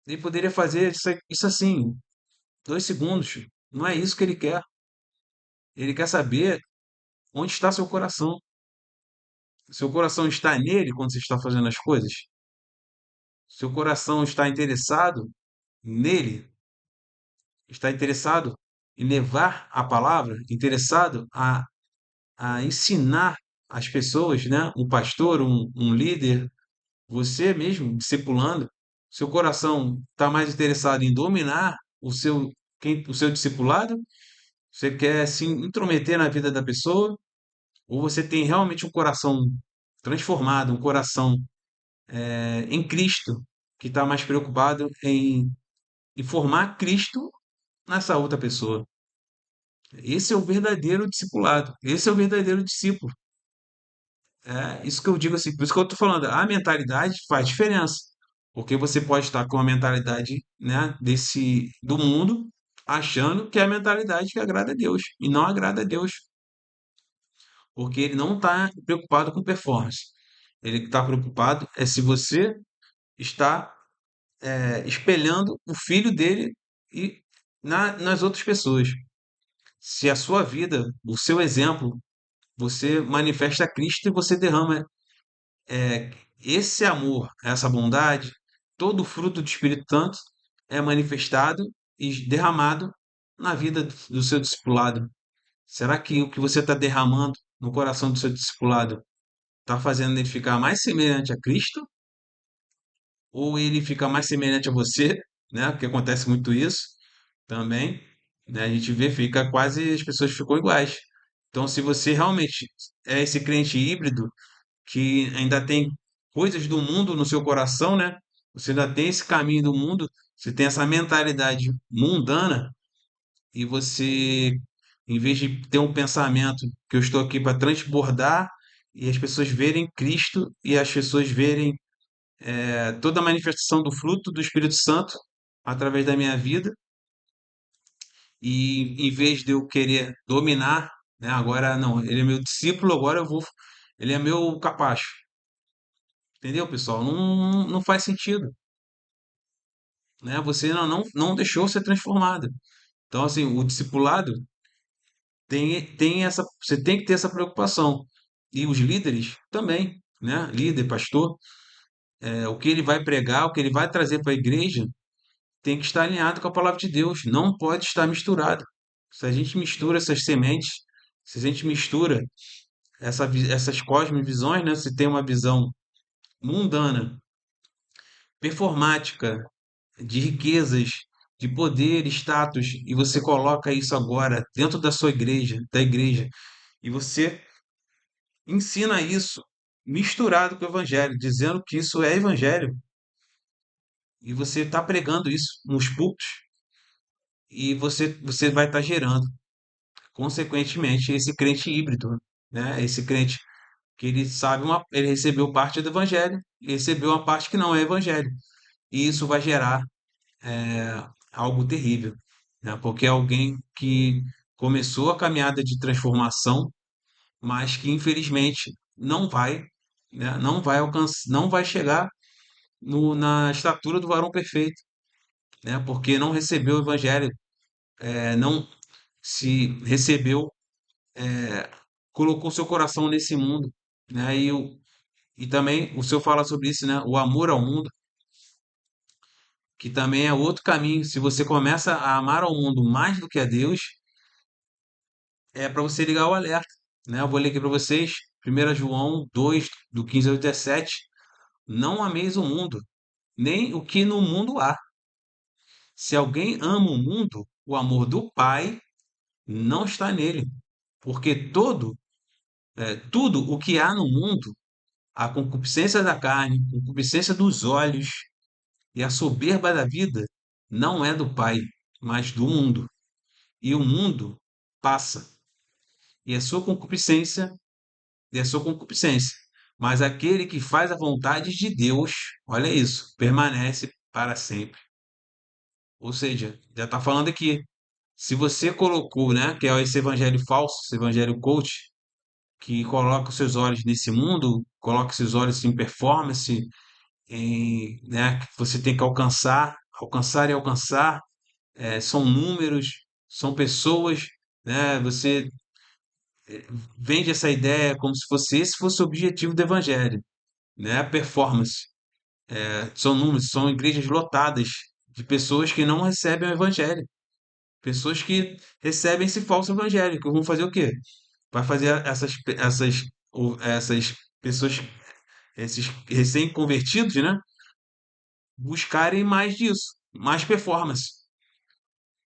Ele poderia fazer isso assim, 2 segundos. Não é isso que ele quer. Ele quer saber onde está seu coração. Seu coração está nele quando você está fazendo as coisas? Seu coração está interessado nele? Está interessado em levar a palavra? Interessado a ensinar as pessoas, né? Um pastor, um líder, você mesmo, discipulando, seu coração está mais interessado em dominar o seu discipulado? Você quer se intrometer na vida da pessoa? Ou você tem realmente um coração transformado, um coração em Cristo, que está mais preocupado em formar Cristo nessa outra pessoa? Esse é o verdadeiro discipulado. Esse é o verdadeiro discípulo. É isso que eu digo assim, por isso que eu estou falando, a mentalidade faz diferença, porque você pode estar com a mentalidade, né, do mundo, achando que é a mentalidade que agrada a Deus, e não agrada a Deus, porque ele não está preocupado com performance. Ele está preocupado é se você está espelhando o filho dele e nas outras pessoas. Se a sua vida, o seu exemplo, você manifesta Cristo e você derrama é, esse amor, essa bondade, todo o fruto do Espírito Santo é manifestado e derramado na vida do seu discipulado. Será que o que você está derramando no coração do seu discipulado está fazendo ele ficar mais semelhante a Cristo? Ou ele fica mais semelhante a você, né? Porque acontece muito isso também, né? A gente vê, fica quase, as pessoas ficam iguais. Então, se você realmente é esse crente híbrido, que ainda tem coisas do mundo no seu coração, né? Você ainda tem esse caminho do mundo, você tem essa mentalidade mundana e você, em vez de ter um pensamento que eu estou aqui para transbordar e as pessoas verem Cristo e as pessoas verem toda a manifestação do fruto do Espírito Santo através da minha vida e em vez de eu querer dominar, né? Agora não, ele é meu discípulo, agora eu vou, ele é meu capacho. Entendeu, pessoal? Não faz sentido, né? Você não deixou ser transformado. Então, assim, o discipulado tem essa, você tem que ter essa preocupação. E os líderes também, né? Líder, pastor, o que ele vai pregar, o que ele vai trazer para a igreja, tem que estar alinhado com a palavra de Deus. Não pode estar misturado. Se a gente mistura essas sementes, se a gente mistura essas cosmovisões, né? Se tem uma visão mundana, performática, de riquezas, de poder, status, e você coloca isso agora dentro da sua igreja, da igreja, e você ensina isso, misturado com o evangelho, dizendo que isso é evangelho, e você está pregando isso nos púlpitos, e você vai estar gerando, consequentemente, esse crente híbrido, né? Esse crente que ele sabe ele recebeu parte do evangelho, e recebeu uma parte que não é evangelho. E isso vai gerar algo terrível, né? Porque é alguém que começou a caminhada de transformação, mas que infelizmente não vai, né? Não vai alcançar, não vai chegar na estatura do varão perfeito, né? Porque não recebeu o evangelho, não se recebeu, colocou seu coração nesse mundo, né? E também o senhor fala sobre isso, né? O amor ao mundo, que também é outro caminho. Se você começa a amar ao mundo mais do que a Deus, é para você ligar o alerta, né? Eu vou ler aqui para vocês, 1 João 2 do 15 ao 17. Não ameis o mundo, nem o que no mundo há. Se alguém ama o mundo, o amor do Pai não está nele. Porque tudo o que há no mundo, a concupiscência da carne, a concupiscência dos olhos e a soberba da vida, não é do Pai, mas do mundo. E o mundo passa, e a sua concupiscência, e a sua concupiscência. Mas aquele que faz a vontade de Deus, olha isso, permanece para sempre. Ou seja, já está falando aqui. Se você colocou, né, que é esse evangelho falso, esse evangelho coach, que coloca os seus olhos nesse mundo, coloca os seus olhos em performance, né, que você tem que alcançar e alcançar, são números, são pessoas, né, você vende essa ideia como se fosse esse fosse o objetivo do evangelho, né, performance. São números, são igrejas lotadas de pessoas que não recebem o evangelho, pessoas que recebem esse falso evangelho, que vão fazer o quê? Vai fazer essas pessoas, esses recém-convertidos, né, buscarem mais disso, mais performance.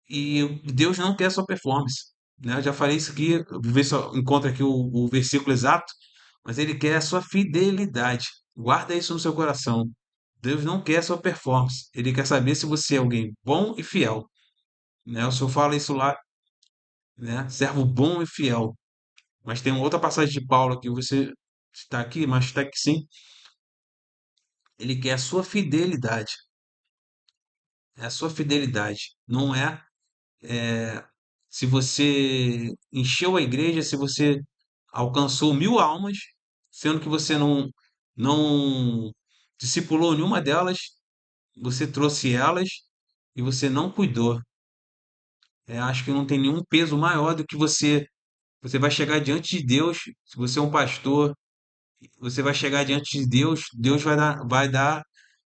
E Deus não quer só performance, né? Eu já falei isso aqui, ver se eu encontro aqui o versículo exato, mas ele quer a sua fidelidade. Guarda isso no seu coração. Deus não quer a sua performance. Ele quer saber se você é alguém bom e fiel, né? O Senhor fala isso lá, né? Servo bom e fiel. Mas tem uma outra passagem de Paulo que você está aqui, mas está aqui sim. Ele quer a sua fidelidade. É a sua fidelidade. Não é, se você encheu a igreja, se você alcançou 1.000 almas, sendo que você não discipulou nenhuma delas, você trouxe elas e você não cuidou. Acho que não tem nenhum peso maior do que você. Você vai chegar diante de Deus, se você é um pastor, você vai chegar diante de Deus, Deus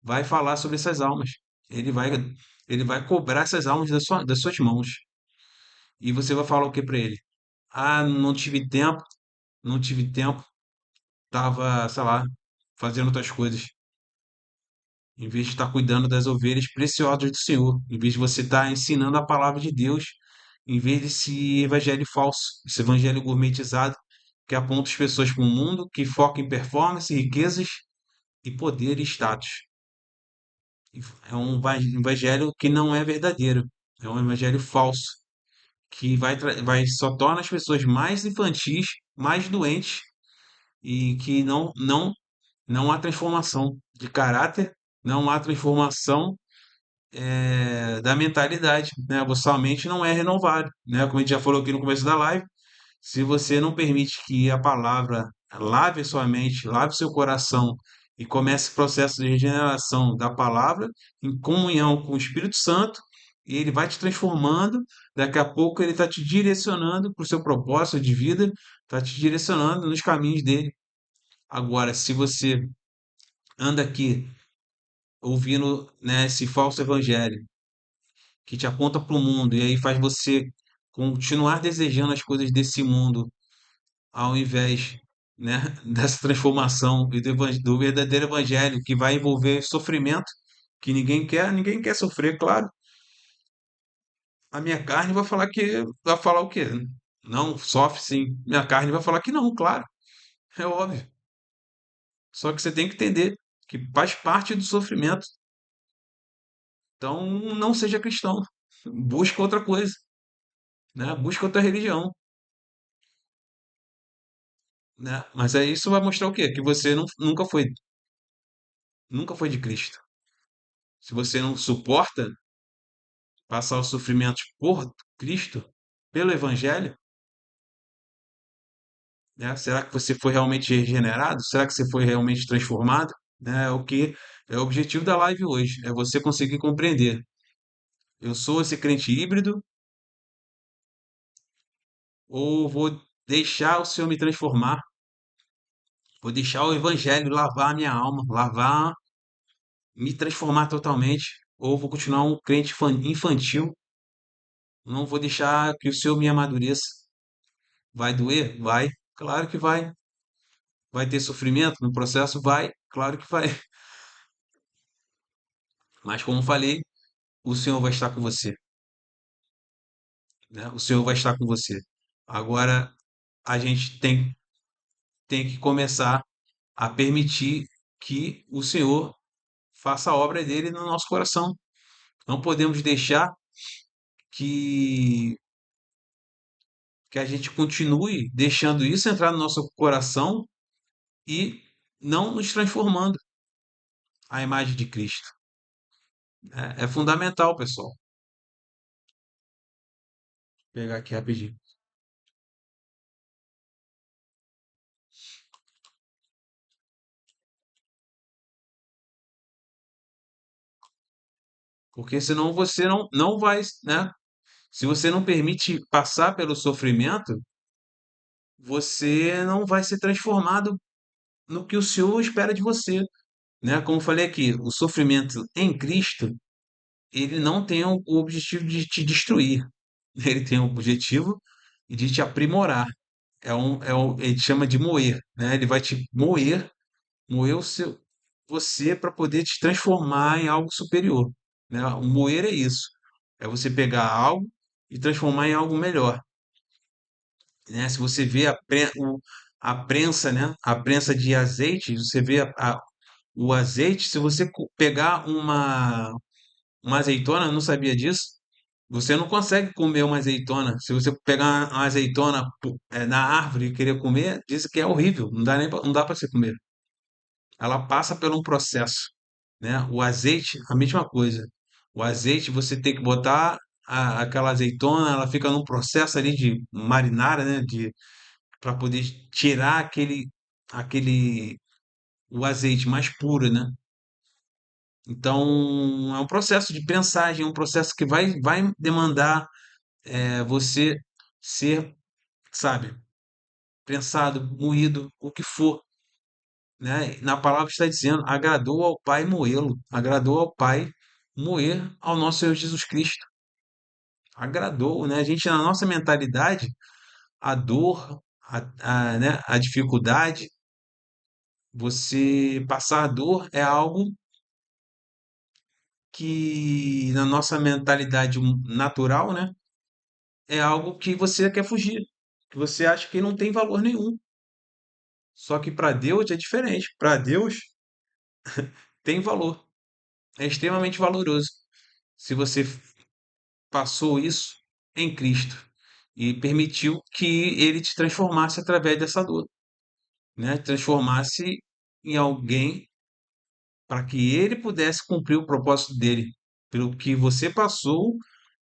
vai falar sobre essas almas. Ele vai, ele vai cobrar essas almas das suas mãos. E você vai falar o que para ele? Ah, não tive tempo, tava, sei lá, fazendo outras coisas. Em vez de estar cuidando das ovelhas preciosas do Senhor, em vez de você estar ensinando a palavra de Deus, em vez desse evangelho falso, esse evangelho gourmetizado, que aponta as pessoas para um mundo que foca em performance, riquezas e poder e status. É um evangelho que não é verdadeiro, é um evangelho falso, que vai só torna as pessoas mais infantis, mais doentes e que não há transformação de caráter, não há transformação da mentalidade, né? A sua mente não é renovada, né? Como a gente já falou aqui no começo da live, se você não permite que a palavra lave a sua mente, lave o seu coração e comece o processo de regeneração da palavra em comunhão com o Espírito Santo, e ele vai te transformando, daqui a pouco ele está te direcionando para o seu propósito de vida, está te direcionando nos caminhos dele. Agora, se você anda aqui ouvindo, né, esse falso evangelho que te aponta para o mundo e aí faz você continuar desejando as coisas desse mundo ao invés, né, dessa transformação e do verdadeiro evangelho que vai envolver sofrimento, que ninguém quer sofrer, claro. A minha carne vai falar o quê? Não, sofre sim. Minha carne vai falar que não, claro. É óbvio. Só que você tem que entender que faz parte do sofrimento. Então, não seja cristão. Busca outra coisa, né? Busca outra religião, né? Mas aí isso vai mostrar o quê? Que você nunca foi de Cristo. Se você não suporta passar os sofrimentos por Cristo, pelo Evangelho, né? Será que você foi realmente regenerado? Será que você foi realmente transformado? Né? É o que é o objetivo da live hoje, é você conseguir compreender. Eu sou esse crente híbrido ou vou deixar o Senhor me transformar? Vou deixar o Evangelho lavar a minha alma, lavar, me transformar totalmente? Ou vou continuar um crente infantil? Não vou deixar que o Senhor me amadureça. Vai doer? Vai. Claro que vai. Vai ter sofrimento no processo? Vai. Claro que vai. Mas como falei, o Senhor vai estar com você, né? O Senhor vai estar com você. Agora a gente tem que começar a permitir que o Senhor faça a obra dele no nosso coração. Não podemos deixar que que a gente continue deixando isso entrar no nosso coração e não nos transformando à imagem de Cristo. É fundamental, pessoal. Vou pegar aqui rapidinho. Porque senão você não vai, né? Se você não permite passar pelo sofrimento, você não vai ser transformado no que o Senhor espera de você, né? Como eu falei aqui, o sofrimento em Cristo, ele não tem o objetivo de te destruir, ele tem o objetivo de te aprimorar. Ele chama de moer, né? Ele vai te moer você para poder te transformar em algo superior, né? O moer é isso, é você pegar algo e transformar em algo melhor, né? Se você vê a prensa, né? A prensa de azeite, você vê o azeite, se você pegar uma azeitona, eu não sabia disso, você não consegue comer uma azeitona. Se você pegar uma azeitona na árvore e querer comer, diz que é horrível, não dá para você comer. Ela passa por um processo, né? O azeite, a mesma coisa. O azeite você tem que botar aquela azeitona, ela fica num processo ali de marinara, né? De para poder tirar aquele o azeite mais puro, né? Então é um processo de prensagem, é um processo que vai demandar você ser, sabe, prensado, moído, o que for, né? Na palavra está dizendo, agradou ao Pai moê-lo, agradou ao Pai moer ao nosso Senhor Jesus Cristo. Agradou, né? A gente, na nossa mentalidade, a dor, né, a dificuldade, você passar dor é algo que, na nossa mentalidade natural, né, é algo que você quer fugir, que você acha que não tem valor nenhum. Só que para Deus é diferente. Para Deus tem valor, é extremamente valoroso. Se você passou isso em Cristo e permitiu que ele te transformasse através dessa dor, né? Transformasse em alguém para que ele pudesse cumprir o propósito dele. Pelo que você passou,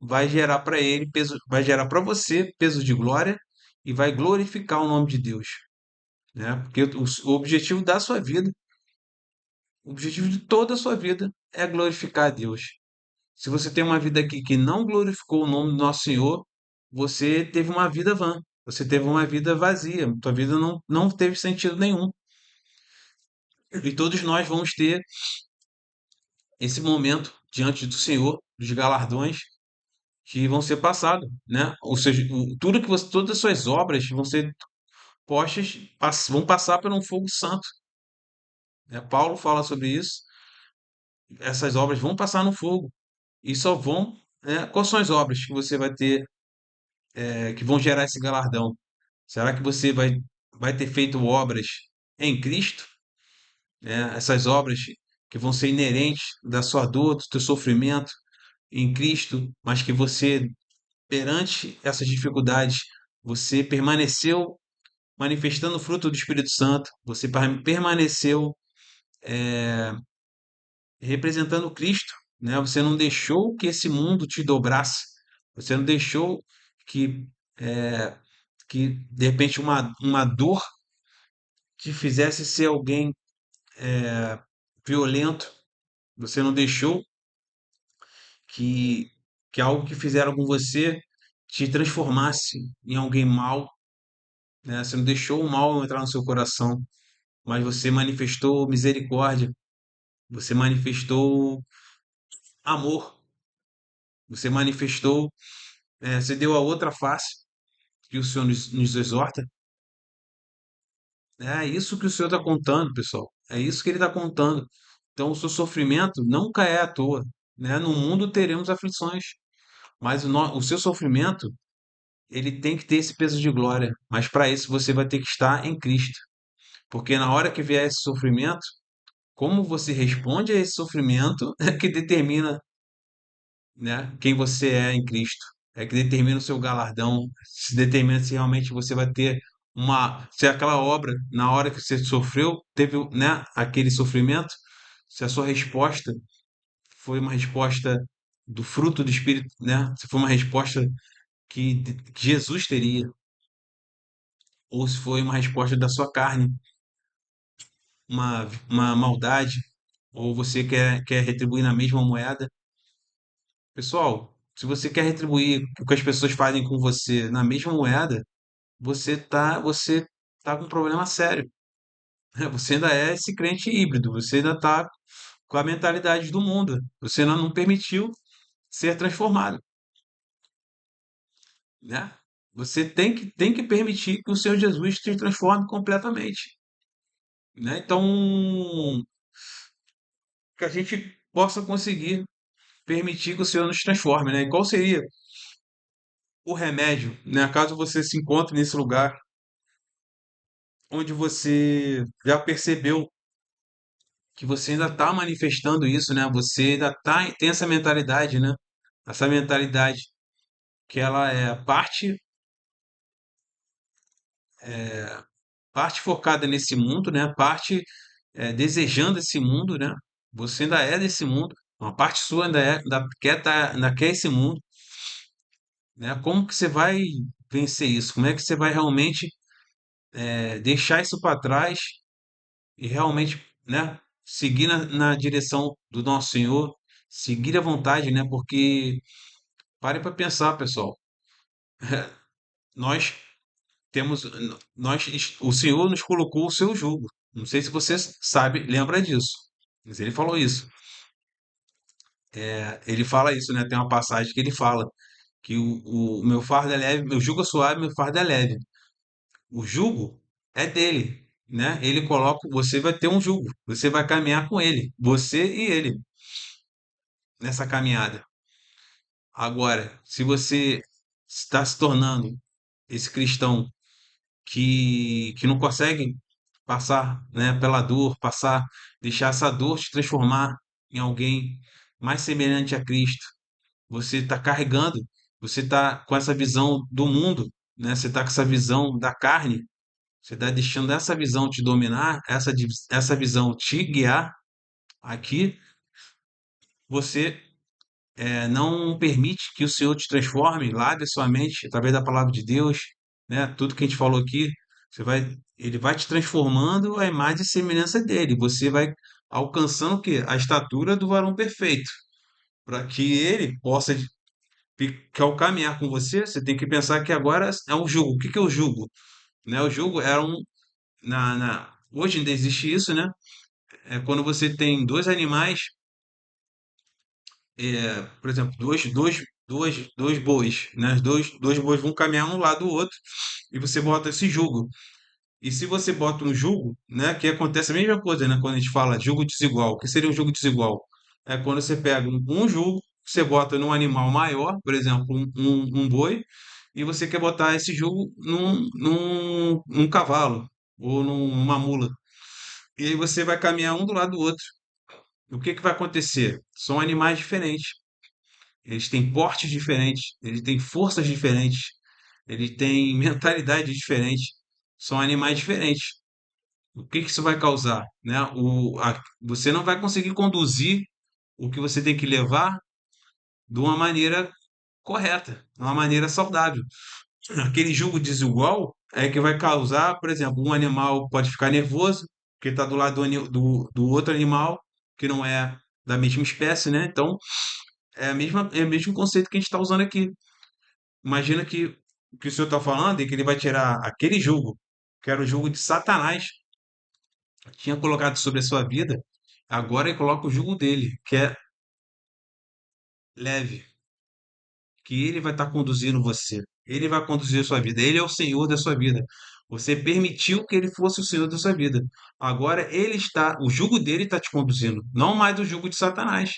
vai gerar para ele peso, vai gerar para você peso de glória e vai glorificar o nome de Deus, né? Porque o objetivo da sua vida, o objetivo de toda a sua vida é glorificar a Deus. Se você tem uma vida aqui que não glorificou o nome do nosso Senhor, você teve uma vida vã, você teve uma vida vazia, sua vida não teve sentido nenhum. E todos nós vamos ter esse momento diante do Senhor, dos galardões que vão ser passados, né? Ou seja, tudo que você, todas as suas obras vão ser postas, vão passar por um fogo santo, né? Paulo fala sobre isso. Essas obras vão passar no fogo e só vão, né? Quais são as obras que você vai ter, que vão gerar esse galardão? Será que você vai ter feito obras em Cristo? né? Essas obras que vão ser inerentes da sua dor, do teu sofrimento em Cristo, mas que você, perante essas dificuldades, você permaneceu manifestando o fruto do Espírito Santo, você permaneceu representando Cristo, né? Você não deixou que esse mundo te dobrasse, você não deixou que, é, que de repente uma dor te fizesse ser alguém violento, você não deixou que, que algo que fizeram com você te transformasse em alguém mau, né? Você não deixou o mal entrar no seu coração, mas você manifestou misericórdia, você manifestou amor, você manifestou, você deu a outra face que o Senhor nos exorta. É isso que o Senhor está contando, pessoal. É isso que ele está contando. Então, o seu sofrimento nunca é à toa, né? No mundo teremos aflições, mas o seu sofrimento ele tem que ter esse peso de glória. Mas para isso você vai ter que estar em Cristo, porque na hora que vier esse sofrimento, como você responde a esse sofrimento é que determina, né, quem você é em Cristo. É que determina o seu galardão, se determina se realmente você vai ter se aquela obra, na hora que você sofreu, teve, né, aquele sofrimento, se a sua resposta foi uma resposta do fruto do Espírito, né, se foi uma resposta que Jesus teria, ou se foi uma resposta da sua carne, uma maldade, ou você quer retribuir na mesma moeda. Pessoal, se você quer retribuir o que as pessoas fazem com você na mesma moeda, você tá com um problema sério. Você ainda é esse crente híbrido, você ainda está com a mentalidade do mundo. Você ainda não permitiu ser transformado, né? Você tem que permitir que o Senhor Jesus te transforme completamente, né? Então, que a gente possa conseguir permitir que o Senhor nos transforme, né? E qual seria o remédio, né? Caso você se encontre nesse lugar onde você já percebeu que você ainda está manifestando isso, né? Você ainda tem essa mentalidade, né? Essa mentalidade que ela é parte focada nesse mundo, né? Parte desejando esse mundo, né? Você ainda é desse mundo, uma parte sua ainda quer esse mundo, né? Como que você vai vencer isso? Como é que você vai realmente deixar isso para trás e realmente, né, seguir na direção do nosso Senhor, seguir a vontade, né? Porque pare para pensar, pessoal. Nós temos, o Senhor nos colocou o seu jugo. Não sei se você sabe, lembra disso. Mas ele falou isso. Ele fala isso, né? Tem uma passagem que ele fala que o meu fardo é leve, meu jugo é suave, meu fardo é leve. O jugo é dele, né? Ele coloca, você vai ter um jugo, você vai caminhar com ele, você e ele nessa caminhada. Agora, se você está se tornando esse cristão que não consegue passar, né, pela dor, deixar essa dor te transformar em alguém mais semelhante a Cristo. Você está carregando, você está com essa visão do mundo, né? Você está com essa visão da carne, você está deixando essa visão te dominar, essa visão te guiar. Aqui você não permite que o Senhor te transforme, lave a sua mente através da palavra de Deus, né? Tudo que a gente falou aqui, ele vai te transformando à imagem e semelhança dele. Você vai alcançando o quê? A estatura do varão perfeito, para que ele possa, que ao caminhar com você, você tem que pensar que agora é um jugo. O que que é o jugo? Né? O jugo era hoje ainda existe isso, né? É quando você tem dois animais, por exemplo, dois bois, né? Dois bois vão caminhar um lado do outro e você bota esse jugo. E se você bota um jugo, né? Que acontece a mesma coisa, né? Quando a gente fala jugo desigual. O que seria um jugo desigual? É quando você pega um jugo, você bota num animal maior, por exemplo, um boi, e você quer botar esse jugo num cavalo ou numa mula. E aí você vai caminhar um do lado do outro. O que que vai acontecer? São animais diferentes. Eles têm portes diferentes, eles têm forças diferentes, eles têm mentalidade diferente. São animais diferentes. O que que isso vai causar, né? Você não vai conseguir conduzir o que você tem que levar de uma maneira correta, de uma maneira saudável. Aquele jugo desigual é que vai causar, por exemplo, um animal pode ficar nervoso porque está do lado do outro animal que não é da mesma espécie, né? Então, é o mesmo conceito que a gente está usando aqui. Imagina que o que o senhor está falando é que ele vai tirar aquele jugo, que era o jugo de Satanás, tinha colocado sobre a sua vida, agora ele coloca o jugo dele, que é leve, que ele vai estar conduzindo você. Ele vai conduzir a sua vida. Ele é o Senhor da sua vida. Você permitiu que ele fosse o Senhor da sua vida. Agora ele está, o jugo dele está te conduzindo, não mais o jugo de Satanás,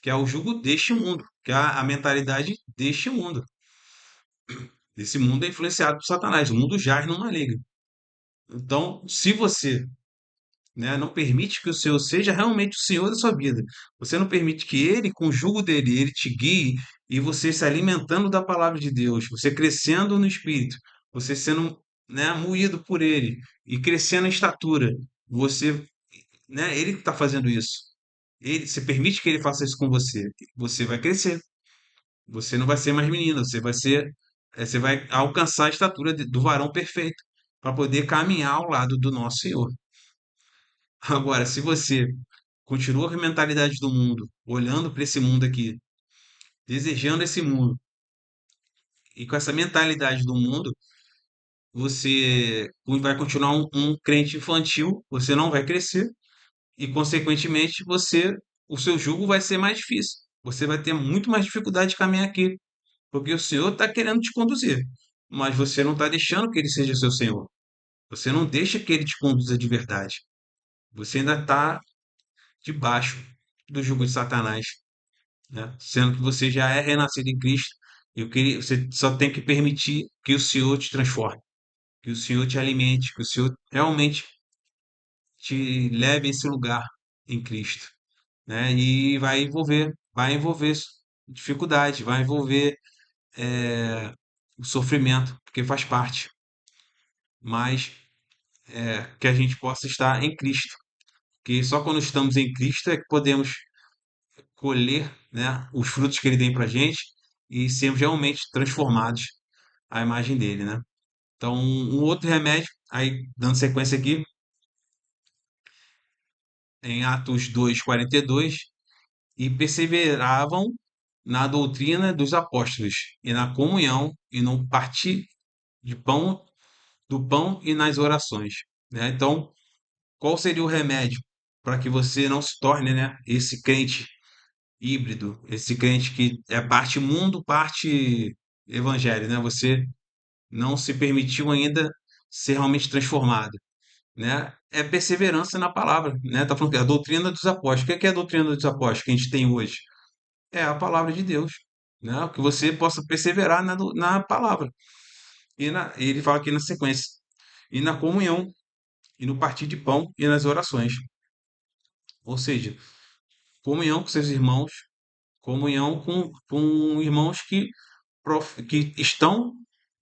que é o jugo deste mundo, que é a mentalidade deste mundo. Esse mundo é influenciado por Satanás. O mundo jaz no maligno. Então, se você, né, não permite que o Senhor seja realmente o Senhor da sua vida, você não permite que Ele, com o jugo dele, Ele te guie e você se alimentando da palavra de Deus, você crescendo no Espírito, você sendo, né, moído por Ele e crescendo em estatura, você, né, Ele está fazendo isso. Você permite que Ele faça isso com você, você vai crescer. Você não vai ser mais menino, você vai alcançar a estatura do varão perfeito para poder caminhar ao lado do nosso Senhor. Agora, se você continua com a mentalidade do mundo, olhando para esse mundo aqui, desejando esse mundo, e com essa mentalidade do mundo, você vai continuar um crente infantil, você não vai crescer, e consequentemente o seu jugo vai ser mais difícil. Você vai ter muito mais dificuldade de caminhar aqui, porque o Senhor está querendo te conduzir, mas você não está deixando que Ele seja seu Senhor. Você não deixa que Ele te conduza de verdade. Você ainda está debaixo do jugo de Satanás, né? Sendo que você já é renascido em Cristo e você só tem que permitir que o Senhor te transforme, que o Senhor te alimente, que o Senhor realmente te leve a esse lugar em Cristo, né? E vai envolver dificuldade, vai envolver o sofrimento, porque faz parte, mas que a gente possa estar em Cristo, que só quando estamos em Cristo é que podemos colher, né, os frutos que Ele tem para gente e sermos realmente transformados à imagem dele, né? Então, um outro remédio, aí dando sequência aqui, em Atos 2:42, e perseveravam na doutrina dos apóstolos, e na comunhão, e no partir de pão, do pão e nas orações, né? Então, qual seria o remédio para que você não se torne, né, esse crente híbrido, esse crente que é parte mundo, parte evangelho, né? Você não se permitiu ainda ser realmente transformado, né? É perseverança na palavra, né? Tá falando que a doutrina dos apóstolos. O que é a doutrina dos apóstolos que a gente tem hoje? É a palavra de Deus, né? Que você possa perseverar na palavra. E ele fala aqui na sequência, e na comunhão, e no partir de pão e nas orações. Ou seja, comunhão com seus irmãos, comunhão com irmãos que estão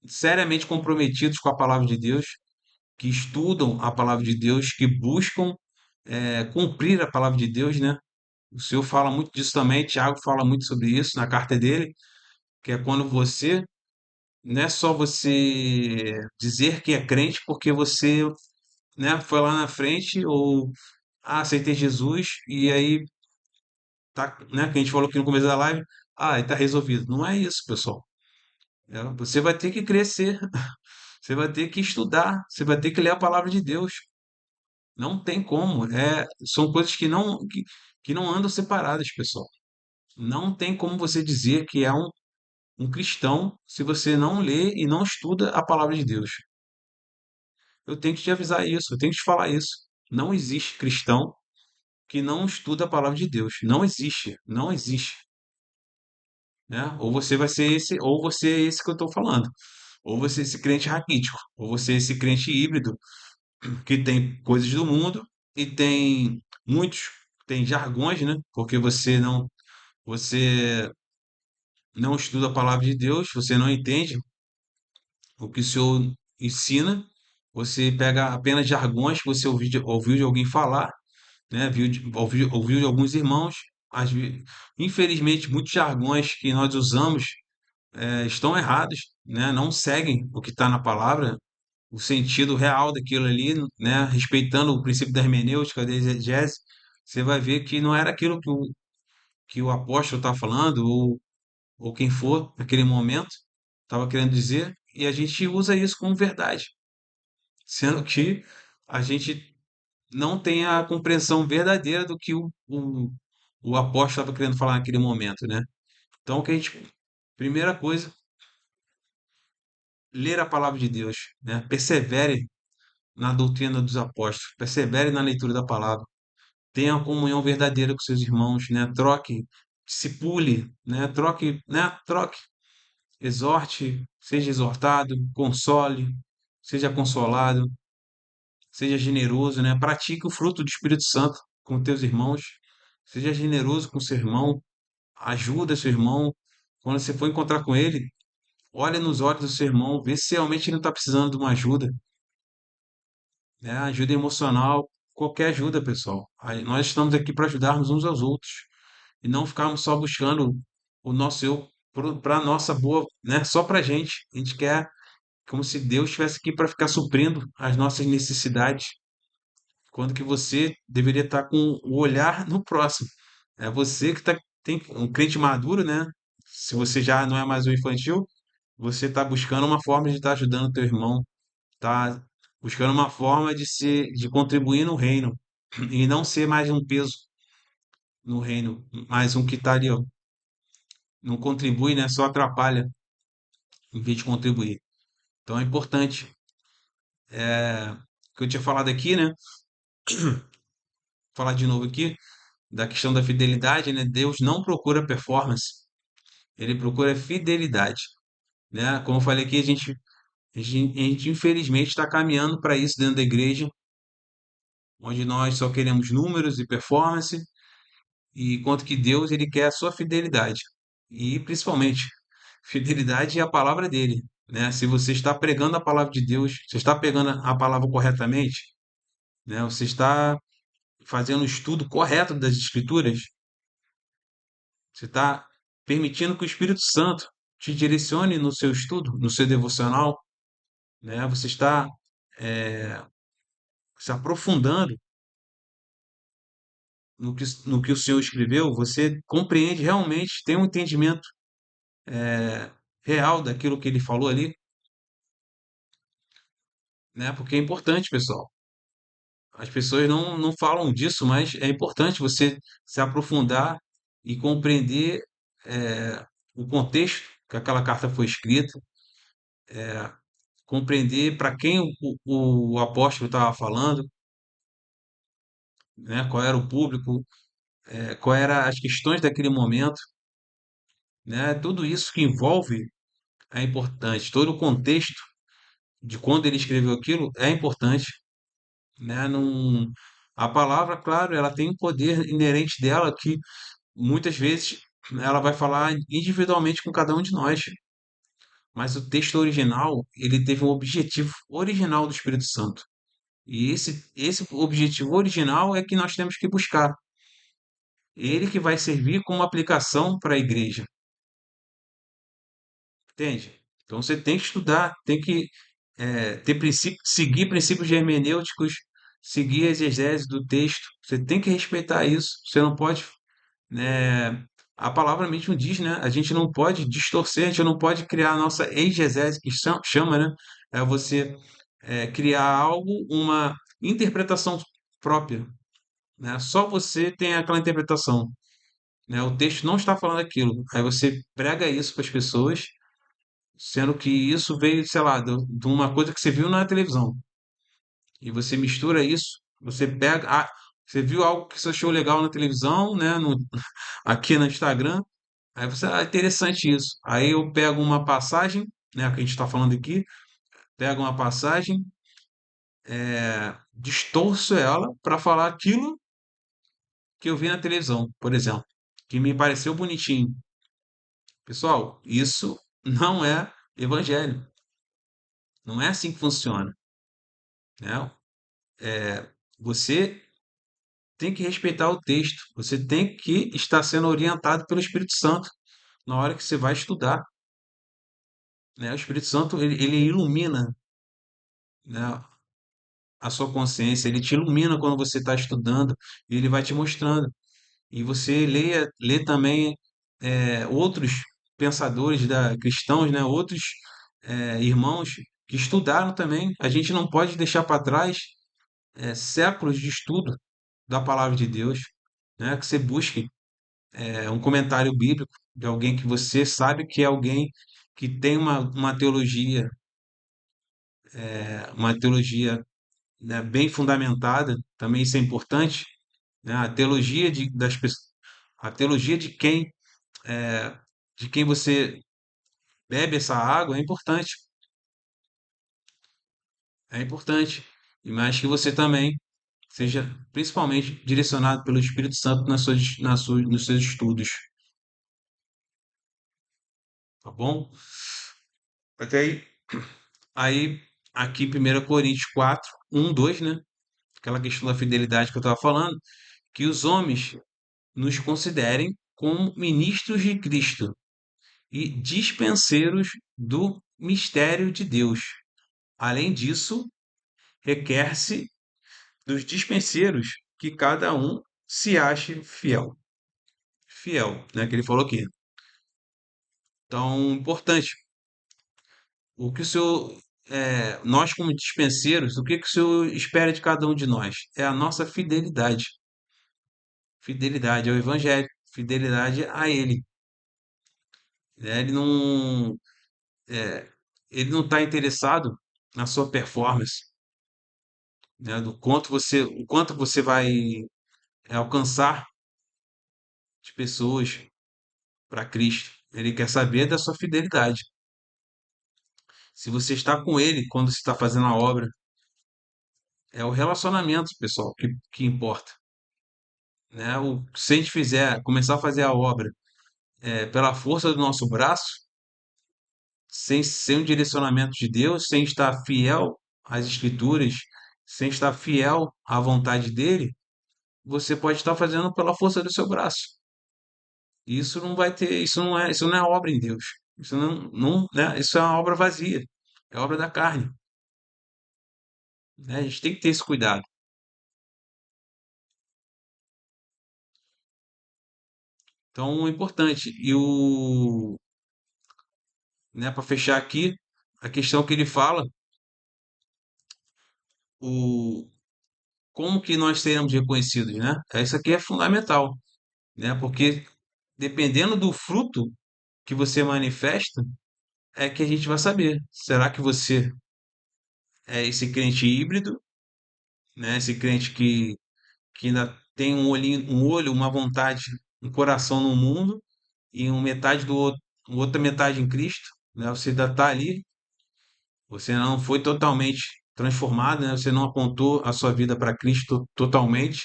seriamente comprometidos com a palavra de Deus, que estudam a palavra de Deus, que buscam cumprir a palavra de Deus, né? O Senhor fala muito disso também, Tiago fala muito sobre isso na carta dele, que é quando você, não é só você dizer que é crente porque você, né, foi lá na frente ou aceitei Jesus e aí tá, né, que a gente falou aqui no começo da live, e tá resolvido. Não é isso, pessoal. Você vai ter que crescer, você vai ter que estudar, você vai ter que ler a palavra de Deus. Não tem como. São coisas que não andam separadas, pessoal. Não tem como você dizer que é um cristão se você não lê e não estuda a palavra de Deus. Eu tenho que te avisar isso, eu tenho que te falar isso. Não existe cristão que não estuda a palavra de Deus. Não existe, não existe, né? Ou você vai ser esse, ou você é esse que eu estou falando. Ou você é esse crente raquítico, ou você é esse crente híbrido que tem coisas do mundo e tem muitos, tem jargões, né? Porque você não estuda a palavra de Deus, você não entende o que o Senhor ensina, você pega apenas jargões que você ouviu de alguém falar, né? Ouviu de alguns irmãos. Infelizmente, muitos jargões que nós usamos estão errados, né? Não seguem o que está na palavra, o sentido real daquilo ali, né? Respeitando o princípio da hermenêutica, da exegese, você vai ver que não era aquilo que o apóstolo está falando, ou quem for naquele momento estava querendo dizer, e a gente usa isso como verdade, sendo que a gente não tem a compreensão verdadeira do que o apóstolo estava querendo falar naquele momento, né? Então, o que a gente, primeira coisa, ler a palavra de Deus, né? Persevere na doutrina dos apóstolos, persevere na leitura da palavra, tenha uma comunhão verdadeira com seus irmãos, né? Troque, discipule, né? Troque, exorte, seja exortado, console, seja consolado, seja generoso, né? Pratique o fruto do Espírito Santo com teus irmãos, seja generoso com seu irmão, ajuda seu irmão. Quando você for encontrar com ele, olha nos olhos do seu irmão, vê se realmente ele não está precisando de uma ajuda, né? Ajuda emocional, qualquer ajuda, pessoal. Aí nós estamos aqui para ajudarmos uns aos outros e não ficarmos só buscando o nosso eu para nossa boa, né? Só para a gente. A gente quer como se Deus estivesse aqui para ficar suprindo as nossas necessidades, quando que você deveria estar com o olhar no próximo. É você que tem um crente maduro, né? Se você já não é mais um infantil, você está buscando uma forma de estar ajudando o teu irmão, tá buscando uma forma de contribuir no reino e não ser mais um peso no reino, mais um que está ali, ó, não contribui, né? Só atrapalha em vez de contribuir. Então é importante, o que eu tinha falado aqui, né? Falar de novo aqui da questão da fidelidade, né? Deus não procura performance, ele procura fidelidade, né? Como eu falei aqui, a gente infelizmente está caminhando para isso dentro da igreja, onde nós só queremos números e performance, e enquanto que Deus ele quer a sua fidelidade e principalmente fidelidade é a palavra dele, né? Se você está pregando a palavra de Deus, você está pegando a palavra corretamente, né? Você está fazendo o estudo correto das escrituras, você está permitindo que o Espírito Santo te direcione no seu estudo, no seu devocional, né? Você está eh, se aprofundando no que o Senhor escreveu, você compreende realmente, tem um entendimento real daquilo que ele falou ali, né? Porque é importante, pessoal. As pessoas não falam disso, mas é importante você se aprofundar e compreender o contexto que aquela carta foi escrita, compreender para quem o apóstolo estava falando, né? Qual era o público, qual eram as questões daquele momento, né? Tudo isso que envolve é importante, todo o contexto de quando ele escreveu aquilo é importante, né? Não, a palavra, claro, ela tem um poder inerente dela que muitas vezes ela vai falar individualmente com cada um de nós, mas o texto original, ele teve um objetivo original do Espírito Santo. E esse objetivo original é que nós temos que buscar. Ele que vai servir como aplicação para a igreja, entende? Então você tem que estudar, tem que ter princípio, seguir princípios hermenêuticos, seguir a exegese do texto. Você tem que respeitar isso. Você não pode, né? A palavra mesmo diz, né? A gente não pode distorcer, a gente não pode criar a nossa exegese, que chama, né? É você criar algo, uma interpretação própria, né? Só você tem aquela interpretação, né? O texto não está falando aquilo. Aí você prega isso para as pessoas, sendo que isso veio, sei lá, de uma coisa que você viu na televisão. E você mistura isso, você pega, você viu algo que você achou legal na televisão, né? Aqui no Instagram. Aí você, interessante isso. Aí eu pego uma passagem, né? Que a gente está falando aqui, pego uma passagem distorço ela para falar aquilo que eu vi na televisão, por exemplo, que me pareceu bonitinho. Pessoal, isso não é evangelho. Não é assim que funciona, né? Você tem que respeitar o texto. Você tem que estar sendo orientado pelo Espírito Santo na hora que você vai estudar, né? O Espírito Santo ele ilumina, né, a sua consciência. Ele te ilumina quando você está estudando e ele vai te mostrando. E você lê também outros pensadores cristãos, né? Outros irmãos que estudaram também. A gente não pode deixar para trás séculos de estudo da palavra de Deus, né? Que você busque um comentário bíblico de alguém que você sabe que é alguém que tem uma teologia, né, bem fundamentada. Também isso é importante, né? A teologia de quem você bebe essa água é importante, e mais que você também seja principalmente direcionado pelo Espírito Santo nos seus estudos, tá bom? Até aí aqui 1 Coríntios 4, 1, 2, né? Aquela questão da fidelidade que eu estava falando, que os homens nos considerem como ministros de Cristo e dispenseiros do mistério de Deus. Além disso, requer-se dos dispenseiros que cada um se ache fiel. Fiel, né? Que ele falou aqui. Então, importante. O que o senhor, nós como dispenseiros, o que que o senhor espera de cada um de nós? É a nossa fidelidade. Fidelidade ao Evangelho, fidelidade a Ele, né? É, ele não está interessado na sua performance, né? O quanto você vai alcançar de pessoas para Cristo. Ele quer saber da sua fidelidade. Se você está com Ele quando você está fazendo a obra, é o relacionamento, pessoal, que importa, né? Se a gente começar a fazer a obra pela força do nosso braço, sem o direcionamento de Deus, sem estar fiel às Escrituras, sem estar fiel à vontade dele, você pode estar fazendo pela força do seu braço. Isso não vai ter, isso não é obra em Deus. Isso não, né? Isso é uma obra vazia. É obra da carne, né? A gente tem que ter esse cuidado. Então, é importante. Né, para fechar aqui, a questão que ele fala, o como que nós seremos reconhecidos, né? Isso aqui é fundamental, né? Porque dependendo do fruto que você manifesta, é que a gente vai saber. Será que você é esse crente híbrido, né? Esse crente que ainda tem um olho, uma vontade, um coração no mundo e uma outra metade em Cristo, né? Você ainda está ali, você não foi totalmente transformado, né? Você não apontou a sua vida para Cristo totalmente.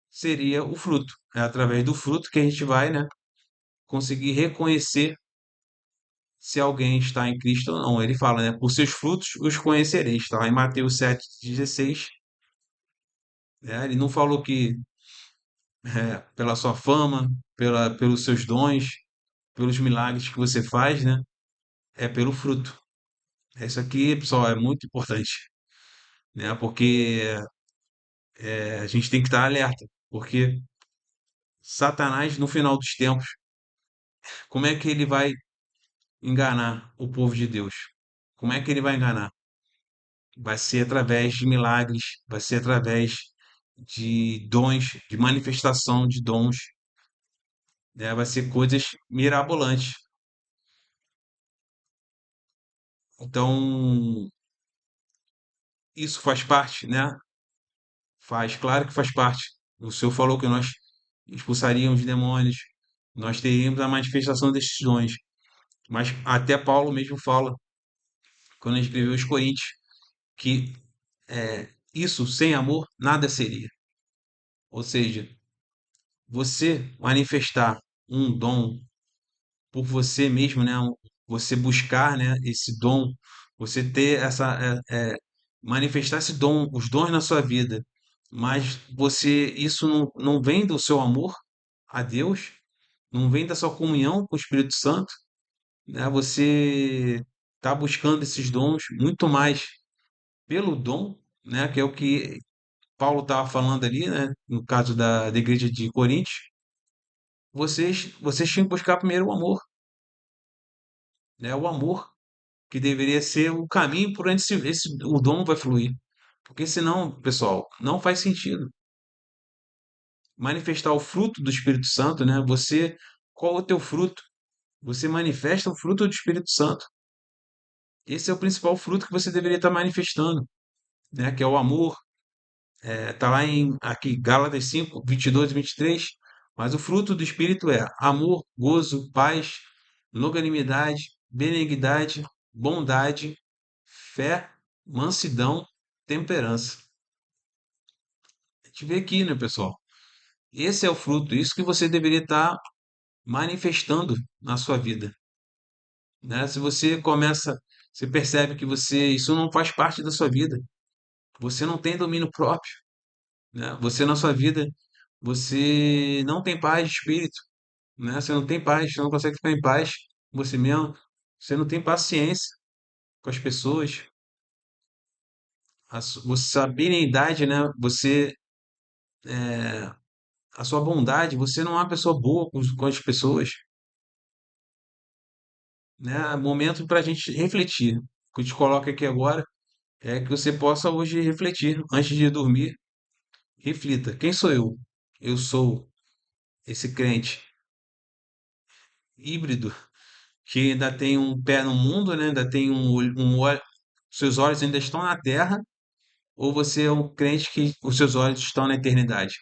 Seria o fruto. É através do fruto que a gente vai, né, conseguir reconhecer se alguém está em Cristo ou não. Ele fala, né? Por seus frutos os conhecereis. Está lá em Mateus 7,16. Né? Ele não falou que pela sua fama, pelos seus dons, pelos milagres que você faz, né? É pelo fruto. Isso aqui, pessoal, é muito importante, né? Porque a gente tem que estar alerta. Porque Satanás, no final dos tempos, como é que ele vai enganar o povo de Deus? Como é que ele vai enganar? Vai ser através de milagres, vai ser através de dons, de manifestação de dons, né? Vai ser coisas mirabolantes. Então, isso faz parte, né? Faz, claro que faz parte. O Senhor falou que nós expulsaríamos demônios, nós teríamos a manifestação desses dons. Mas até Paulo mesmo fala quando ele escreveu os Coríntios, que isso sem amor nada seria. Ou seja, você manifestar um dom por você mesmo, né? Você buscar, né? Esse dom, você ter manifestar esse dom, os dons na sua vida, mas isso não vem do seu amor a Deus, não vem da sua comunhão com o Espírito Santo, né? Você está buscando esses dons muito mais pelo dom, né? Que é o que Paulo estava falando ali, né? No caso da igreja de Coríntios, vocês tinham que buscar primeiro o amor, né? O amor que deveria ser o caminho por onde o dom vai fluir. Porque senão, pessoal, não faz sentido manifestar o fruto do Espírito Santo, né? Qual é o teu fruto? Você manifesta o fruto do Espírito Santo. Esse é o principal fruto que você deveria estar manifestando, né? Que é o amor. Tá lá em aqui Gálatas 5, 22 e 23. Mas o fruto do Espírito é amor, gozo, paz, longanimidade, benignidade, bondade, fé, mansidão, temperança. A gente vê aqui, né, pessoal? Esse é o fruto, isso que você deveria estar manifestando na sua vida, né? Se você começa, você percebe que isso não faz parte da sua vida, você não tem domínio próprio, né? Você na sua vida, você não tem paz de espírito, né? Você não tem paz, você não consegue ficar em paz com você mesmo, você não tem paciência com as pessoas, você, a benignidade, né? A sua bondade, você não é uma pessoa boa com as pessoas, né? É momento para a gente refletir. O que eu te coloco aqui agora é que você possa hoje refletir antes de dormir. Reflita: quem sou eu? Eu sou esse crente híbrido que ainda tem um pé no mundo, né? Ainda tem um olho, seus olhos ainda estão na terra, ou você é um crente que os seus olhos estão na eternidade,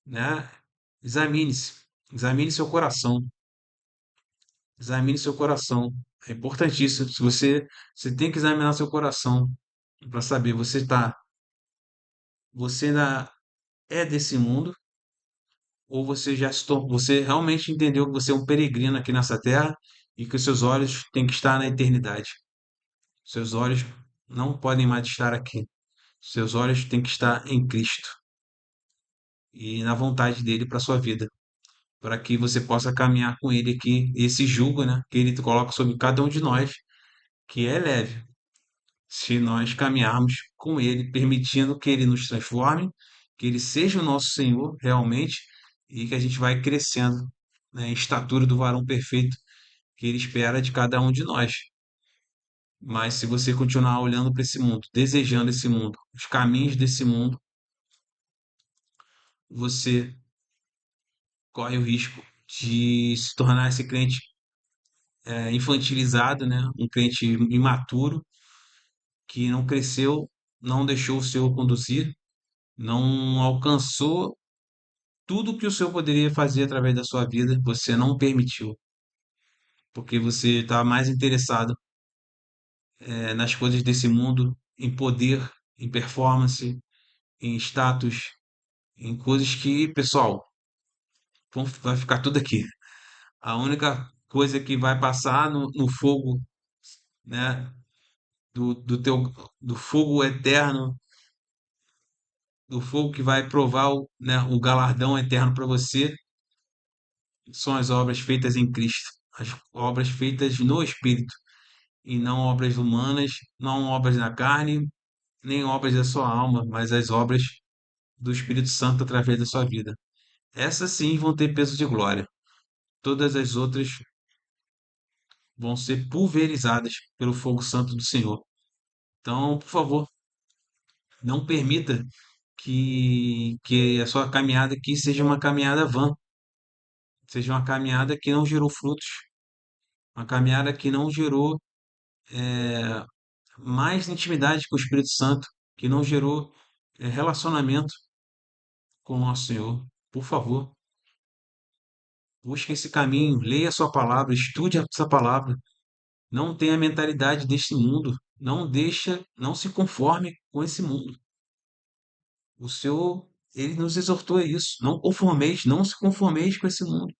né? Examine-se, examine seu coração, examine seu coração. É importantíssimo. Se você tem que examinar seu coração para saber você ainda é desse mundo ou você realmente entendeu que você é um peregrino aqui nessa terra e que os seus olhos têm que estar na eternidade. Seus olhos não podem mais estar aqui. Seus olhos têm que estar em Cristo e na vontade dele para sua vida, para que você possa caminhar com ele aqui, esse jugo, né, que ele coloca sobre cada um de nós, que é leve, se nós caminharmos com ele, permitindo que ele nos transforme, que ele seja o nosso Senhor realmente e que a gente vai crescendo, né, em estatura do varão perfeito que ele espera de cada um de nós. Mas se você continuar olhando para esse mundo, desejando esse mundo, os caminhos desse mundo, você corre o risco de se tornar esse crente infantilizado, né? Um crente imaturo que não cresceu, não deixou o Senhor conduzir, não alcançou tudo que o Senhor poderia fazer através da sua vida, você não permitiu, porque você está mais interessado nas coisas desse mundo, em poder, em performance, em status, em coisas que, pessoal, vai ficar tudo aqui. A única coisa que vai passar no fogo, né, do fogo eterno, do fogo que vai provar né, o galardão eterno para você, são as obras feitas em Cristo, as obras feitas no Espírito, e não obras humanas, não obras na carne, nem obras da sua alma, mas as obras do Espírito Santo através da sua vida. Essas sim vão ter peso de glória. Todas as outras vão ser pulverizadas pelo fogo santo do Senhor. Então, por favor, não permita que a sua caminhada aqui seja uma caminhada vã, seja uma caminhada que não gerou frutos, uma caminhada que não gerou mais intimidade com o Espírito Santo, que não gerou relacionamento com o nosso Senhor. Por favor, busque esse caminho, leia a sua palavra, estude essa palavra, Não tenha a mentalidade deste mundo. Não se conforme com esse mundo. O Senhor, ele nos exortou a isso. Não se conformeis com esse mundo.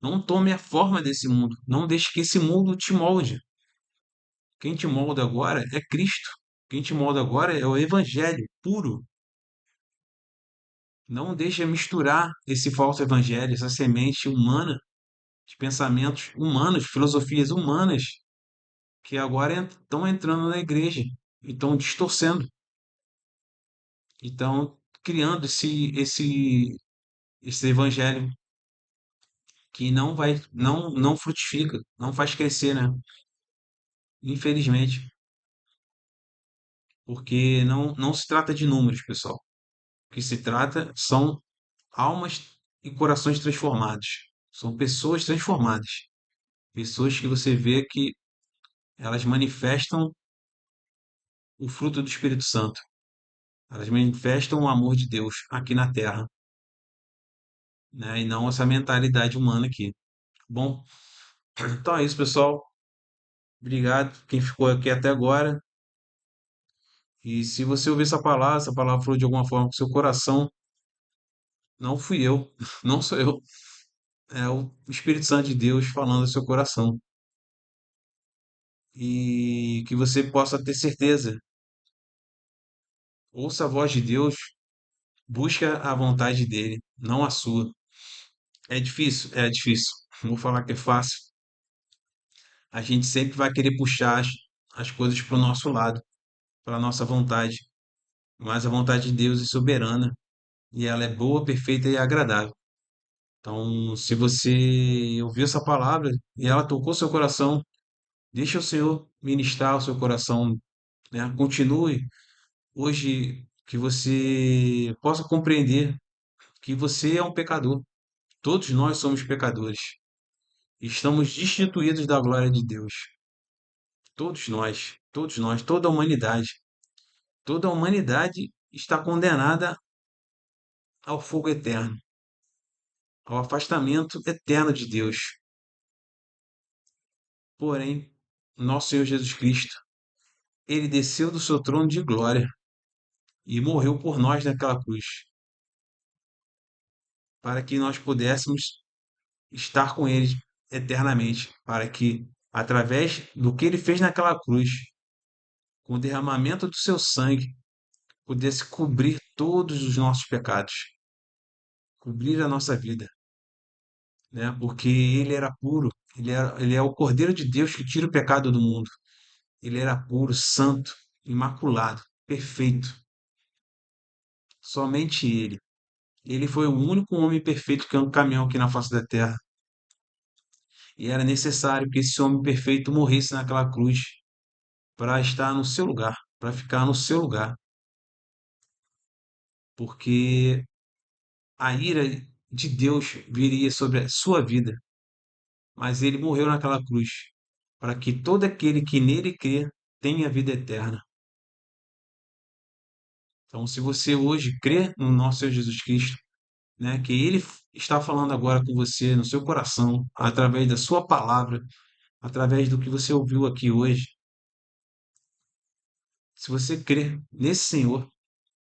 Não tome a forma desse mundo. Não deixe que esse mundo te molde. Quem te molda agora é Cristo. Quem te molda agora é o Evangelho puro. Não deixe misturar esse falso evangelho, essa semente humana, de pensamentos humanos, filosofias humanas, que agora estão entrando na igreja e estão distorcendo. Então, criando esse evangelho que não frutifica, não faz crescer, né? Infelizmente, porque não se trata de números, pessoal. O que se trata são almas e corações transformados. São pessoas transformadas. Pessoas que você vê que elas manifestam o fruto do Espírito Santo. Elas manifestam o amor de Deus aqui na Terra, né? E não essa mentalidade humana aqui. Bom, então é isso, pessoal. Obrigado quem ficou aqui até agora. E se você ouvir essa palavra falou de alguma forma com seu coração, não fui eu, não sou eu. É o Espírito Santo de Deus falando ao seu coração. E que você possa ter certeza. Ouça a voz de Deus, busca a vontade dele, não a sua. É difícil? É difícil. Não vou falar que é fácil. A gente sempre vai querer puxar as coisas para o nosso lado, para a nossa vontade. Mas a vontade de Deus é soberana e ela é boa, perfeita e agradável. Então, se você ouviu essa palavra e ela tocou seu coração, deixa o Senhor ministrar o seu coração, né? Continue hoje que você possa compreender que você é um pecador. Todos nós somos pecadores. Estamos destituídos da glória de Deus. Todos nós, toda a humanidade. Toda a humanidade está condenada ao fogo eterno, ao afastamento eterno de Deus. Porém, nosso Senhor Jesus Cristo, ele desceu do seu trono de glória e morreu por nós naquela cruz, para que nós pudéssemos estar com ele eternamente, para que, através do que ele fez naquela cruz, com o derramamento do seu sangue, pudesse cobrir todos os nossos pecados, cobrir a nossa vida, né? Porque ele era puro, ele é o Cordeiro de Deus que tira o pecado do mundo. Ele era puro, santo, imaculado, perfeito. Somente ele. Ele foi o único homem perfeito que caminhou aqui na face da terra. E era necessário que esse homem perfeito morresse naquela cruz para estar no seu lugar, para ficar no seu lugar. Porque a ira de Deus viria sobre a sua vida. Mas ele morreu naquela cruz para que todo aquele que nele crê tenha vida eterna. Então, se você hoje crê no nosso Senhor Jesus Cristo, né, que Ele está falando agora com você no seu coração, através da sua palavra, através do que você ouviu aqui hoje, se você crê nesse Senhor,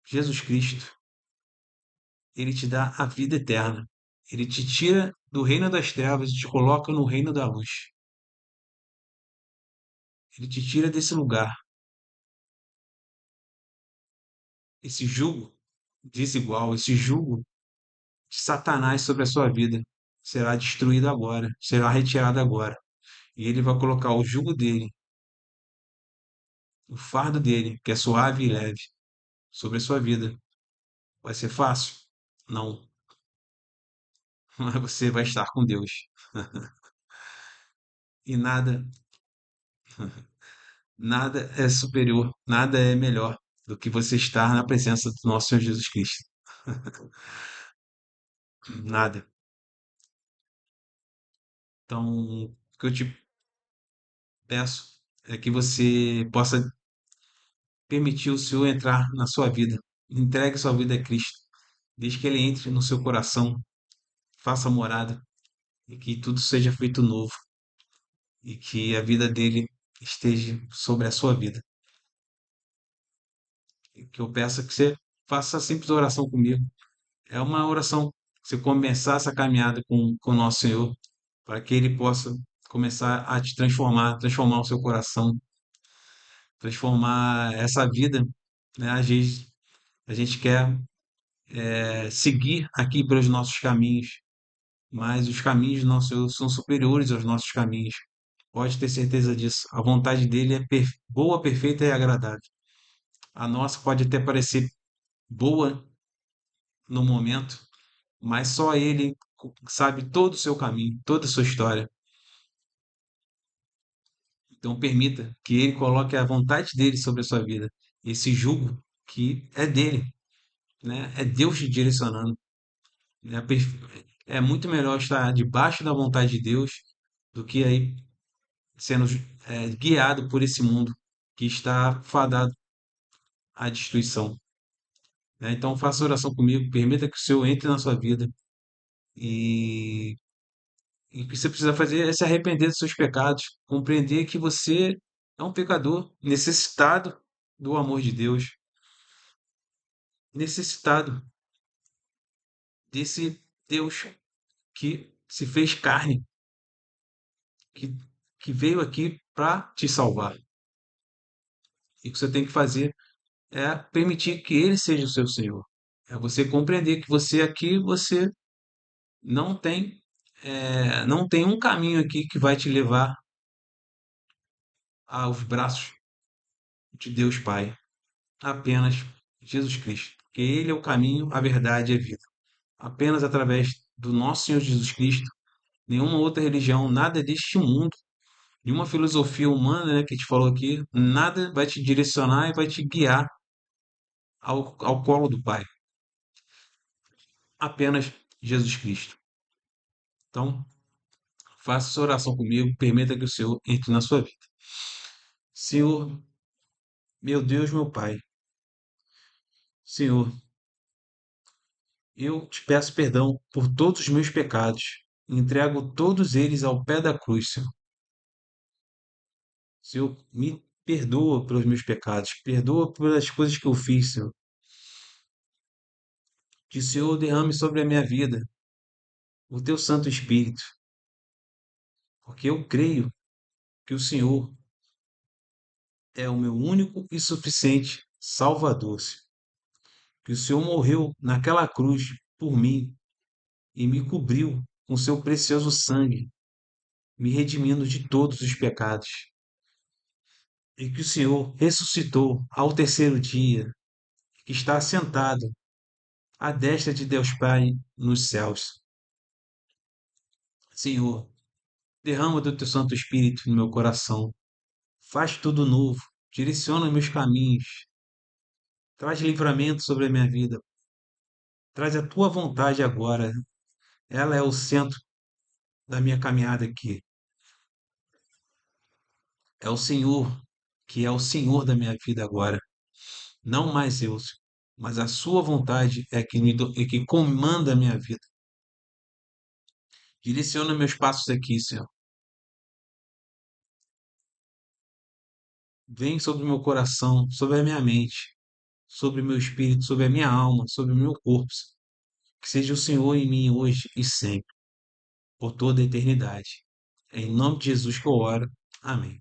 Jesus Cristo, Ele te dá a vida eterna. Ele te tira do reino das trevas e te coloca no reino da luz. Ele te tira desse lugar, esse jugo desigual, esse jugo de Satanás sobre a sua vida será destruído agora, será retirado agora. E ele vai colocar o jugo dele, o fardo dele, que é suave e leve, sobre a sua vida. Vai ser fácil? Não. Mas você vai estar com Deus. E nada é superior, nada é melhor do que você estar na presença do nosso Senhor Jesus Cristo. Nada. Então, o que eu te peço é que você possa permitir o Senhor entrar na sua vida. Entregue sua vida a Cristo. Deixe que Ele entre no seu coração, faça morada e que tudo seja feito novo e que a vida dele esteja sobre a sua vida. E que eu peço que você faça essa simples oração comigo. É uma oração, você começar essa caminhada com o nosso Senhor, para que Ele possa começar a te transformar, transformar o seu coração, transformar essa vida, né? Às vezes a gente quer seguir aqui pelos nossos caminhos, mas os caminhos do nosso Senhor são superiores aos nossos caminhos. Pode ter certeza disso. A vontade dele é boa, perfeita e agradável. A nossa pode até parecer boa no momento, mas só ele sabe todo o seu caminho, toda a sua história. Então permita que ele coloque a vontade dele sobre a sua vida. Esse jugo que é dele, né? É Deus te direcionando. Né? É muito melhor estar debaixo da vontade de Deus do que aí sendo guiado por esse mundo que está fadado à destruição. Né? Então faça oração comigo, permita que o Senhor entre na sua vida e, e o que você precisa fazer é se arrepender dos seus pecados, compreender que você é um pecador necessitado do amor de Deus, necessitado desse Deus que se fez carne, que, que veio aqui para te salvar. E o que você tem que fazer é permitir que Ele seja o seu Senhor. É você compreender que você aqui, você não tem, não tem um caminho aqui que vai te levar aos braços de Deus Pai. Apenas Jesus Cristo. Porque Ele é o caminho, a verdade e a vida. Apenas através do nosso Senhor Jesus Cristo, nenhuma outra religião, nada deste mundo, nenhuma filosofia humana, né, que a gente falou aqui, nada vai te direcionar e vai te guiar ao colo do Pai. Apenas Jesus Cristo. Então, faça essa oração comigo, permita que o Senhor entre na sua vida. Senhor, meu Deus, meu Pai, Senhor, eu te peço perdão por todos os meus pecados. Entrego todos eles ao pé da cruz, Senhor. Senhor, me perdoa pelos meus pecados, perdoa pelas coisas que eu fiz, Senhor. Que o Senhor derrame sobre a minha vida o teu Santo Espírito, porque eu creio que o Senhor é o meu único e suficiente Salvador, Senhor. Que o Senhor morreu naquela cruz por mim e me cobriu com seu precioso sangue, me redimindo de todos os pecados. E que o Senhor ressuscitou ao terceiro dia, que está assentado à destra de Deus Pai nos céus. Senhor, derrama do teu Santo Espírito no meu coração. Faz tudo novo. Direciona meus caminhos. Traz livramento sobre a minha vida. Traz a tua vontade agora. Ela é o centro da minha caminhada aqui. É o Senhor que é o Senhor da minha vida agora. Não mais eu, mas a sua vontade é é que comanda a minha vida. Direciona meus passos aqui, Senhor. Vem sobre o meu coração, sobre a minha mente, sobre o meu espírito, sobre a minha alma, sobre o meu corpo. Que seja o Senhor em mim hoje e sempre, por toda a eternidade. É em nome de Jesus que eu oro. Amém.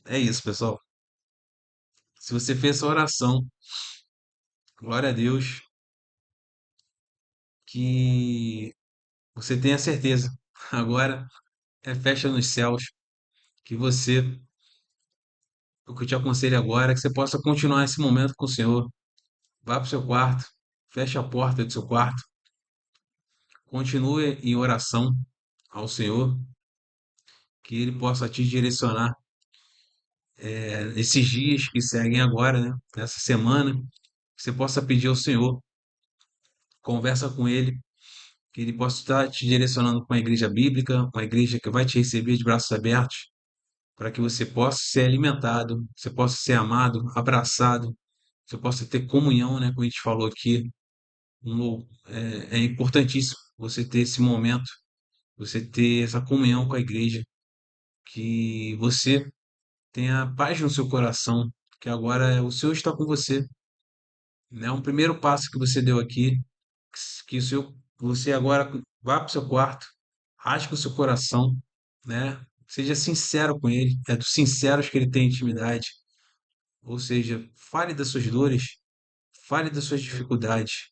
É isso, pessoal. Se você fez essa oração, glória a Deus, que você tenha certeza. Agora é festa nos céus, que você, o que eu te aconselho agora é que você possa continuar esse momento com o Senhor. Vá para o seu quarto, feche a porta do seu quarto, continue em oração ao Senhor, que Ele possa te direcionar esses dias que seguem agora, né? Essa semana, que você possa pedir ao Senhor, conversa com Ele, que Ele possa estar te direcionando para uma igreja bíblica, uma igreja que vai te receber de braços abertos, para que você possa ser alimentado, você possa ser amado, abraçado, você possa ter comunhão, né? Como a gente falou aqui, é importantíssimo você ter esse momento, você ter essa comunhão com a igreja, que você tenha paz no seu coração, que agora o Senhor está com você, né? Um primeiro passo que você deu aqui, que o seu, você agora vá para o seu quarto, rasgue o seu coração, né? Seja sincero com Ele, é dos sinceros que Ele tem intimidade. Ou seja, fale das suas dores, fale das suas dificuldades,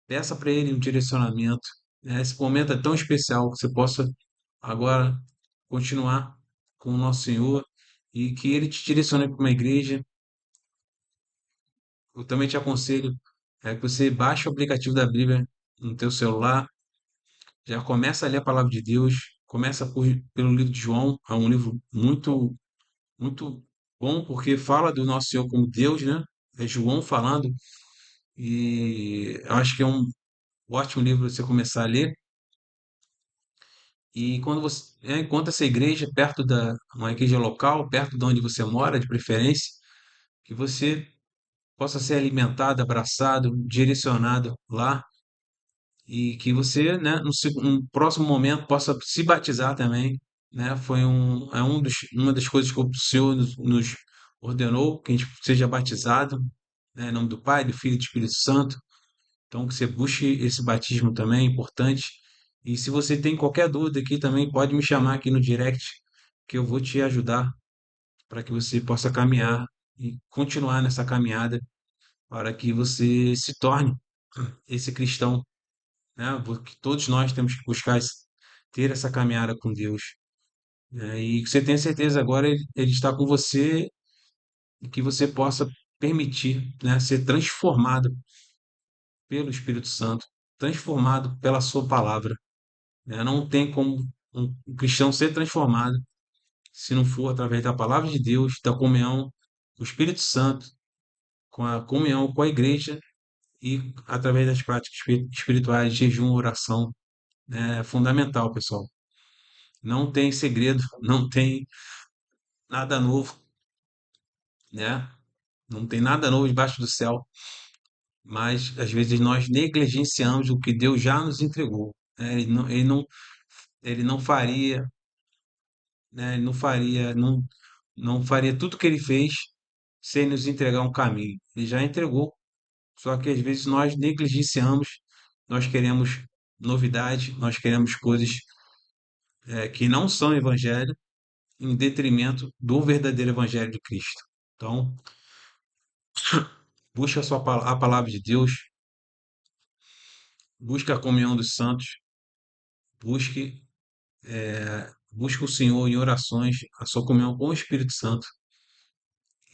peça para Ele um direcionamento, né? Esse momento é tão especial que você possa agora continuar com o nosso Senhor e que Ele te direcione para uma igreja. Eu também te aconselho que você baixe o aplicativo da Bíblia no teu celular, já começa a ler a palavra de Deus, começa pelo livro de João, é um livro muito bom porque fala do nosso Senhor como Deus, né? É João falando e eu acho que é um ótimo livro você começar a ler. E quando você encontra essa igreja perto uma igreja local, perto de onde você mora, de preferência, que você possa ser alimentado, abraçado, direcionado lá e que você, né, no próximo momento possa se batizar também, né? Uma das coisas que o Senhor nos ordenou, que a gente seja batizado, né, em nome do Pai, do Filho e do Espírito Santo. Então, que você busque esse batismo também, é importante. E se você tem qualquer dúvida aqui também, pode me chamar aqui no direct, que eu vou te ajudar para que você possa caminhar e continuar nessa caminhada para que você se torne esse cristão, né? Porque todos nós temos que buscar ter essa caminhada com Deus, né? E que você tenha certeza agora ele está com você e que você possa permitir, né, ser transformado pelo Espírito Santo, transformado pela sua palavra, né? Não tem como um cristão ser transformado se não for através da palavra de Deus, da comunhão com o Espírito Santo, com a comunhão com a igreja e através das práticas espirituais, jejum, oração, né? É fundamental, pessoal. Não tem segredo, não tem nada novo, né? Não tem nada novo debaixo do céu, mas às vezes nós negligenciamos o que Deus já nos entregou, né? Ele não faria, né? Ele não faria tudo o que ele fez sem nos entregar um caminho. Ele já entregou, só que às vezes nós negligenciamos, nós queremos novidade, nós queremos coisas que não são evangelho, em detrimento do verdadeiro evangelho de Cristo. Então, busque a palavra de Deus, busque a comunhão dos santos, busque, busque o Senhor em orações, a sua comunhão com o Espírito Santo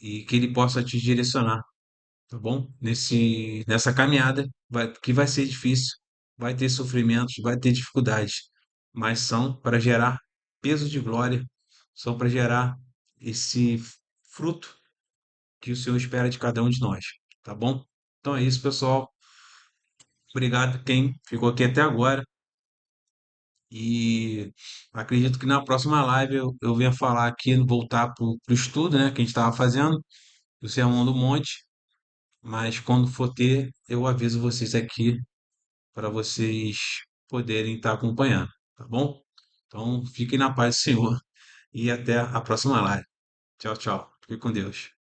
e que ele possa te direcionar, tá bom? Nessa caminhada, que vai ser difícil, vai ter sofrimentos, vai ter dificuldades, mas são para gerar peso de glória, são para gerar esse fruto que o Senhor espera de cada um de nós, tá bom? Então é isso, pessoal. Obrigado quem ficou aqui até agora. E acredito que na próxima live eu venha falar aqui, voltar para o estudo, né, que a gente estava fazendo, do Sermão do Monte. Mas quando for ter, eu aviso vocês aqui para vocês poderem estar acompanhando, tá bom? Então fiquem na paz do Senhor e até a próxima live. Tchau, tchau. Fique com Deus.